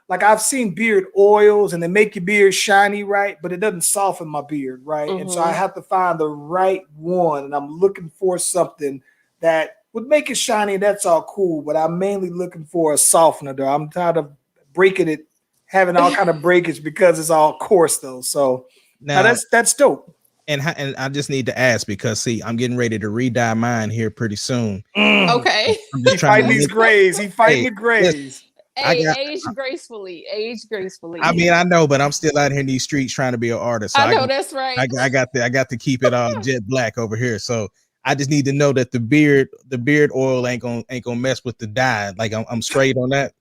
like I've seen beard oils and they make your beard shiny, right? But it doesn't soften my beard, right? And so I have to find the right one. And I'm looking for something that would make it shiny. That's all cool. But I'm mainly looking for a softener though. I'm tired of breaking it, having all kind of breakage because it's all coarse though. So now that's dope. And I just need to ask because see, I'm getting ready to re-dye mine here pretty soon. Okay. He's fighting these grays. He's fighting the grays. Hey, age gracefully. Age gracefully. I mean, I know, but I'm still out here in these streets trying to be an artist. So I know that's right. I got to keep it jet black over here. So I just need to know that the beard oil ain't gonna mess with the dye. Like I'm straight on that.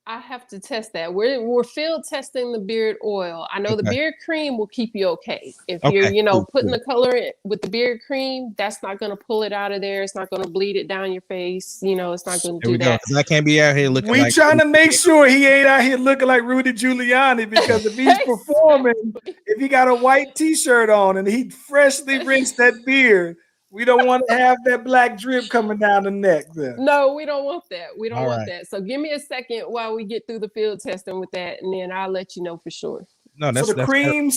I have to test that. We're field testing the beard oil. I know the beard cream will keep you okay. If you're, putting the color in with the beard cream, that's not going to pull it out of there. It's not going to bleed it down your face. It's not going to do that. I can't be out here looking. We trying to make sure he ain't out here looking like Rudy Giuliani, because if he's performing, if he got a white T-shirt on and he freshly rinsed that beard, we don't want to have that black drip coming down the neck then. No, we don't want that. We don't want that. So give me a second while we get through the field testing with that, and then I'll let you know for sure. No, so the cream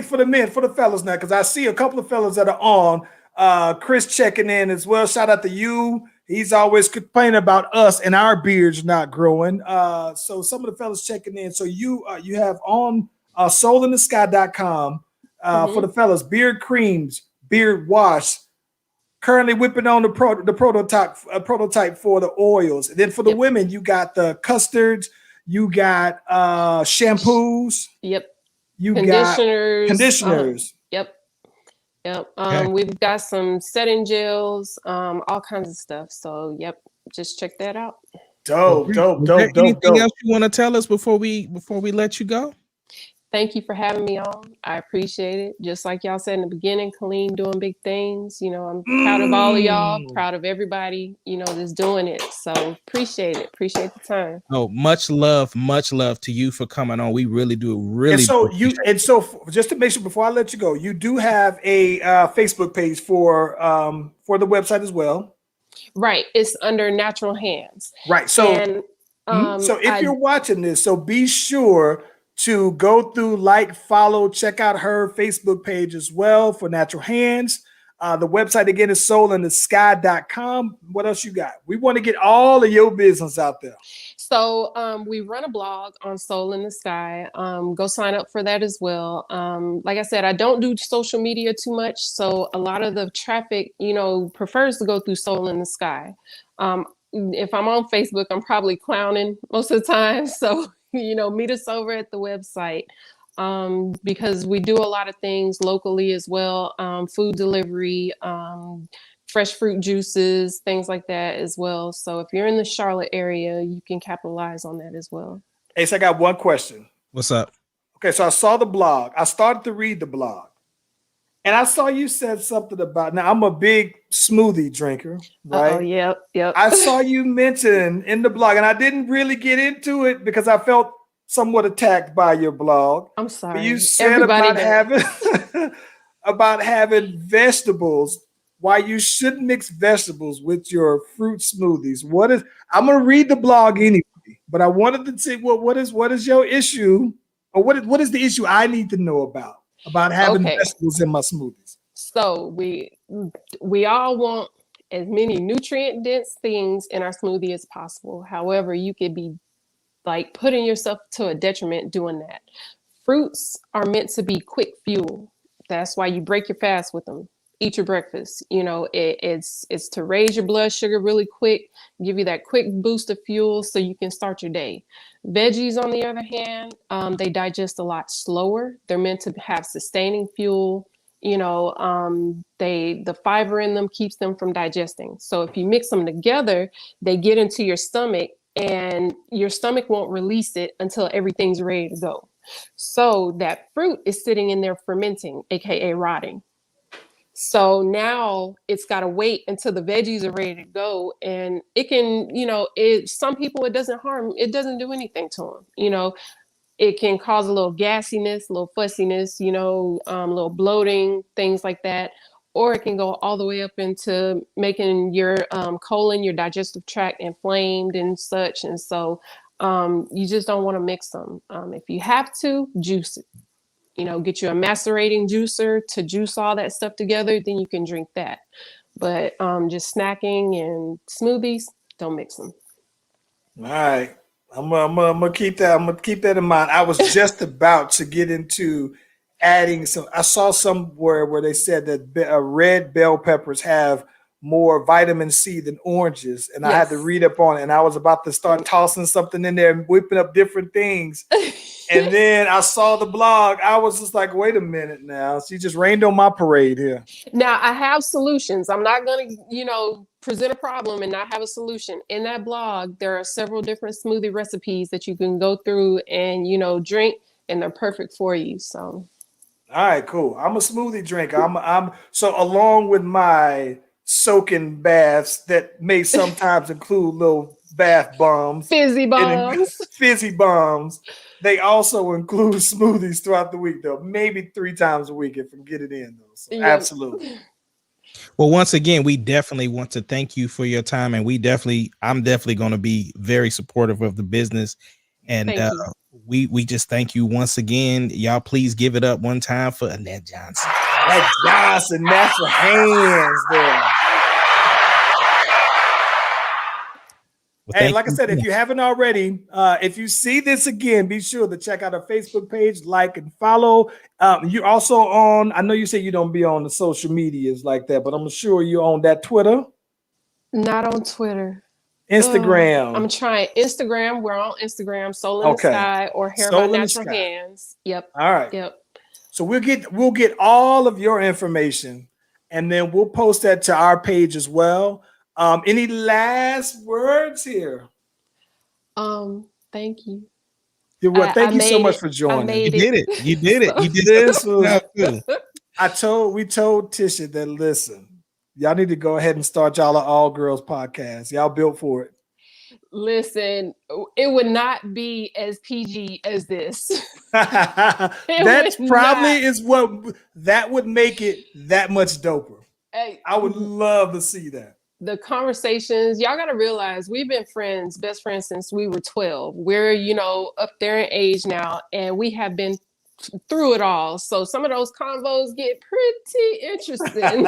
for the men, for the fellas now, because I see a couple of fellas that are on. Chris checking in as well. Shout out to you. He's always complaining about us and our beards not growing. So some of the fellas checking in. So you have on soulinthesky.com for the fellas, beard creams, beard wash. Currently whipping on the prototype for the oils. And then for the women, you got the custards, you got shampoos. Yep. You conditioners. got conditioners. Yep. We've got some setting gels, all kinds of stuff. So just check that out. Dope. Anything else you want to tell us before we let you go? Thank you for having me on. I appreciate it. Just like y'all said in the beginning, Colleen doing big things. I'm proud of all of y'all, proud of everybody, that's doing it. So appreciate it. Appreciate the time. Oh, much love to you for coming on. We really do. And so just to make sure before I let you go, you do have a Facebook page for the website as well. Right. It's under Natural Hands. Right. So, so if you're watching this, so be sure to go through, follow, check out her Facebook page as well for Natural Hands. The website again is soulinthesky.com. What else you got? We want to get all of your business out there. So we run a blog on Soul in the Sky. Go sign up for that as well. Like I said, I don't do social media too much. So a lot of the traffic, prefers to go through Soul in the Sky. If I'm on Facebook, I'm probably clowning most of the time. So meet us over at the website, because we do a lot of things locally as well. Food delivery, fresh fruit juices, things like that as well. So if you're in the Charlotte area, you can capitalize on that as well. Ace, I got one question. What's up? Okay, so I saw the blog. I started to read the blog. And I saw you said something about, now I'm a big smoothie drinker, right? Oh, yep. I saw you mention in the blog, and I didn't really get into it because I felt somewhat attacked by your blog. I'm sorry. But you said about having vegetables, why you shouldn't mix vegetables with your fruit smoothies. I'm gonna read the blog anyway, but I wanted to see what is your issue, or what is the issue I need to know about having vegetables in my smoothies. So we all want as many nutrient dense things in our smoothie as possible. However, you could be putting yourself to a detriment doing that. Fruits are meant to be quick fuel. That's why you break your fast with them. Eat your breakfast. It's to raise your blood sugar really quick, give you that quick boost of fuel so you can start your day. Veggies, on the other hand, they digest a lot slower. They're meant to have sustaining fuel. The fiber in them keeps them from digesting. So if you mix them together, they get into your stomach, and your stomach won't release it until everything's ready to go. So that fruit is sitting in there fermenting, aka rotting. So now it's got to wait until the veggies are ready to go. And it can, some people, it doesn't do anything to them. It can cause a little gassiness, a little fussiness, a little bloating, things like that. Or it can go all the way up into making your colon, your digestive tract inflamed and such. And so you just don't want to mix them. If you have to, juice it. Get you a macerating juicer to juice all that stuff together, then you can drink that. But just snacking and smoothies, don't mix them. All right. I'm gonna keep that. I'm gonna keep that in mind. I was just about to get into adding some. I saw somewhere where they said that red bell peppers have more vitamin C than oranges, and I had to read up on it, and I was about to start tossing something in there and whipping up different things. And then I saw the blog. I was just like, wait a minute now. She just rained on my parade here. Now I have solutions. I'm not going to, present a problem and not have a solution. In that blog, there are several different smoothie recipes that you can go through and, drink, and they're perfect for you. So. All right, cool. I'm a smoothie drinker. I'm so along with my soaking baths that may sometimes include little bath bombs, fizzy bombs. They also include smoothies throughout the week, though. Maybe 3 times a week if I get it in, though. So absolutely. Well, once again, we definitely want to thank you for your time, and I'm definitely going to be very supportive of the business. And we just thank you once again. Y'all, please give it up one time for Annette Johnson. Annette Johnson, natural hands there. Well, hey, like I said, if you haven't already, if you see this again, be sure to check out our Facebook page, like and follow. You're also on, I know you say you don't be on the social medias like that, but I'm sure you're on that Twitter. Not on Twitter. Instagram. I'm trying Instagram. We're on Instagram, Soul in the Sky or Hair by Natural Hands. Yep. All right. Yep. So we'll get all of your information, and then we'll post that to our page as well. Any last words here? Thank you. Thank you so much for joining. You did it. You did it. We told Tisha that, listen, y'all need to go ahead and start y'all an all girls podcast. Y'all built for it. Listen, it would not be as PG as this. That's probably is what that would make it that much doper. Hey, I would love to see that. The conversations, y'all got to realize we've been best friends since we were 12. We're, up there in age now, and we have been through it all. So some of those convos get pretty interesting.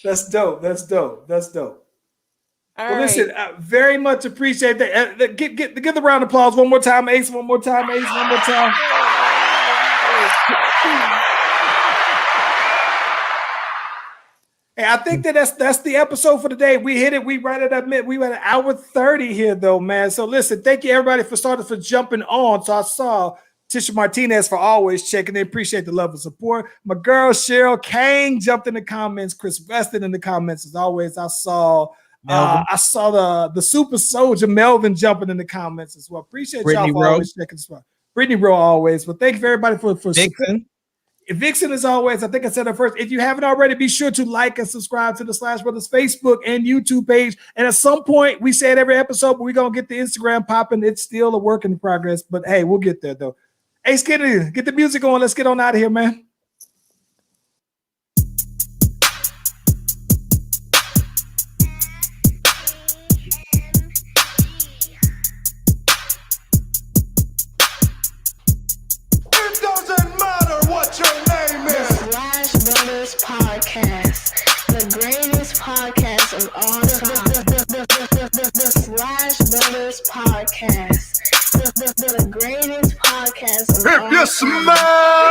That's dope. All well, right. listen, I very much appreciate that. Give the round of applause one more time, Ace. One more time, Ace. One more time. Hey, I think that's the episode for today. We hit it. We right at that we were at 1:30 here, though, man. So listen, thank you everybody for jumping on. So I saw Tisha Martinez for always checking in. Appreciate the love and support. My girl Cheryl Kane jumped in the comments. Chris Weston in the comments as always. I saw the super soldier Melvin jumping in the comments as well. Appreciate y'all for always checking as well. Brittany Rowe always. Well, thank you for everybody for Vixen as always. I think I said it first. If you haven't already, be sure to like and subscribe to the Slash Brothers Facebook and YouTube page. And at some point, we say it every episode, but we're gonna get the Instagram popping. It's still a work in progress, but hey, we'll get there though. Hey, Skinny, get the music on. Let's get on out of here, man. Podcast, the greatest podcast of all time. The Slash Brothers Podcast, the greatest podcast of all time. If you smile.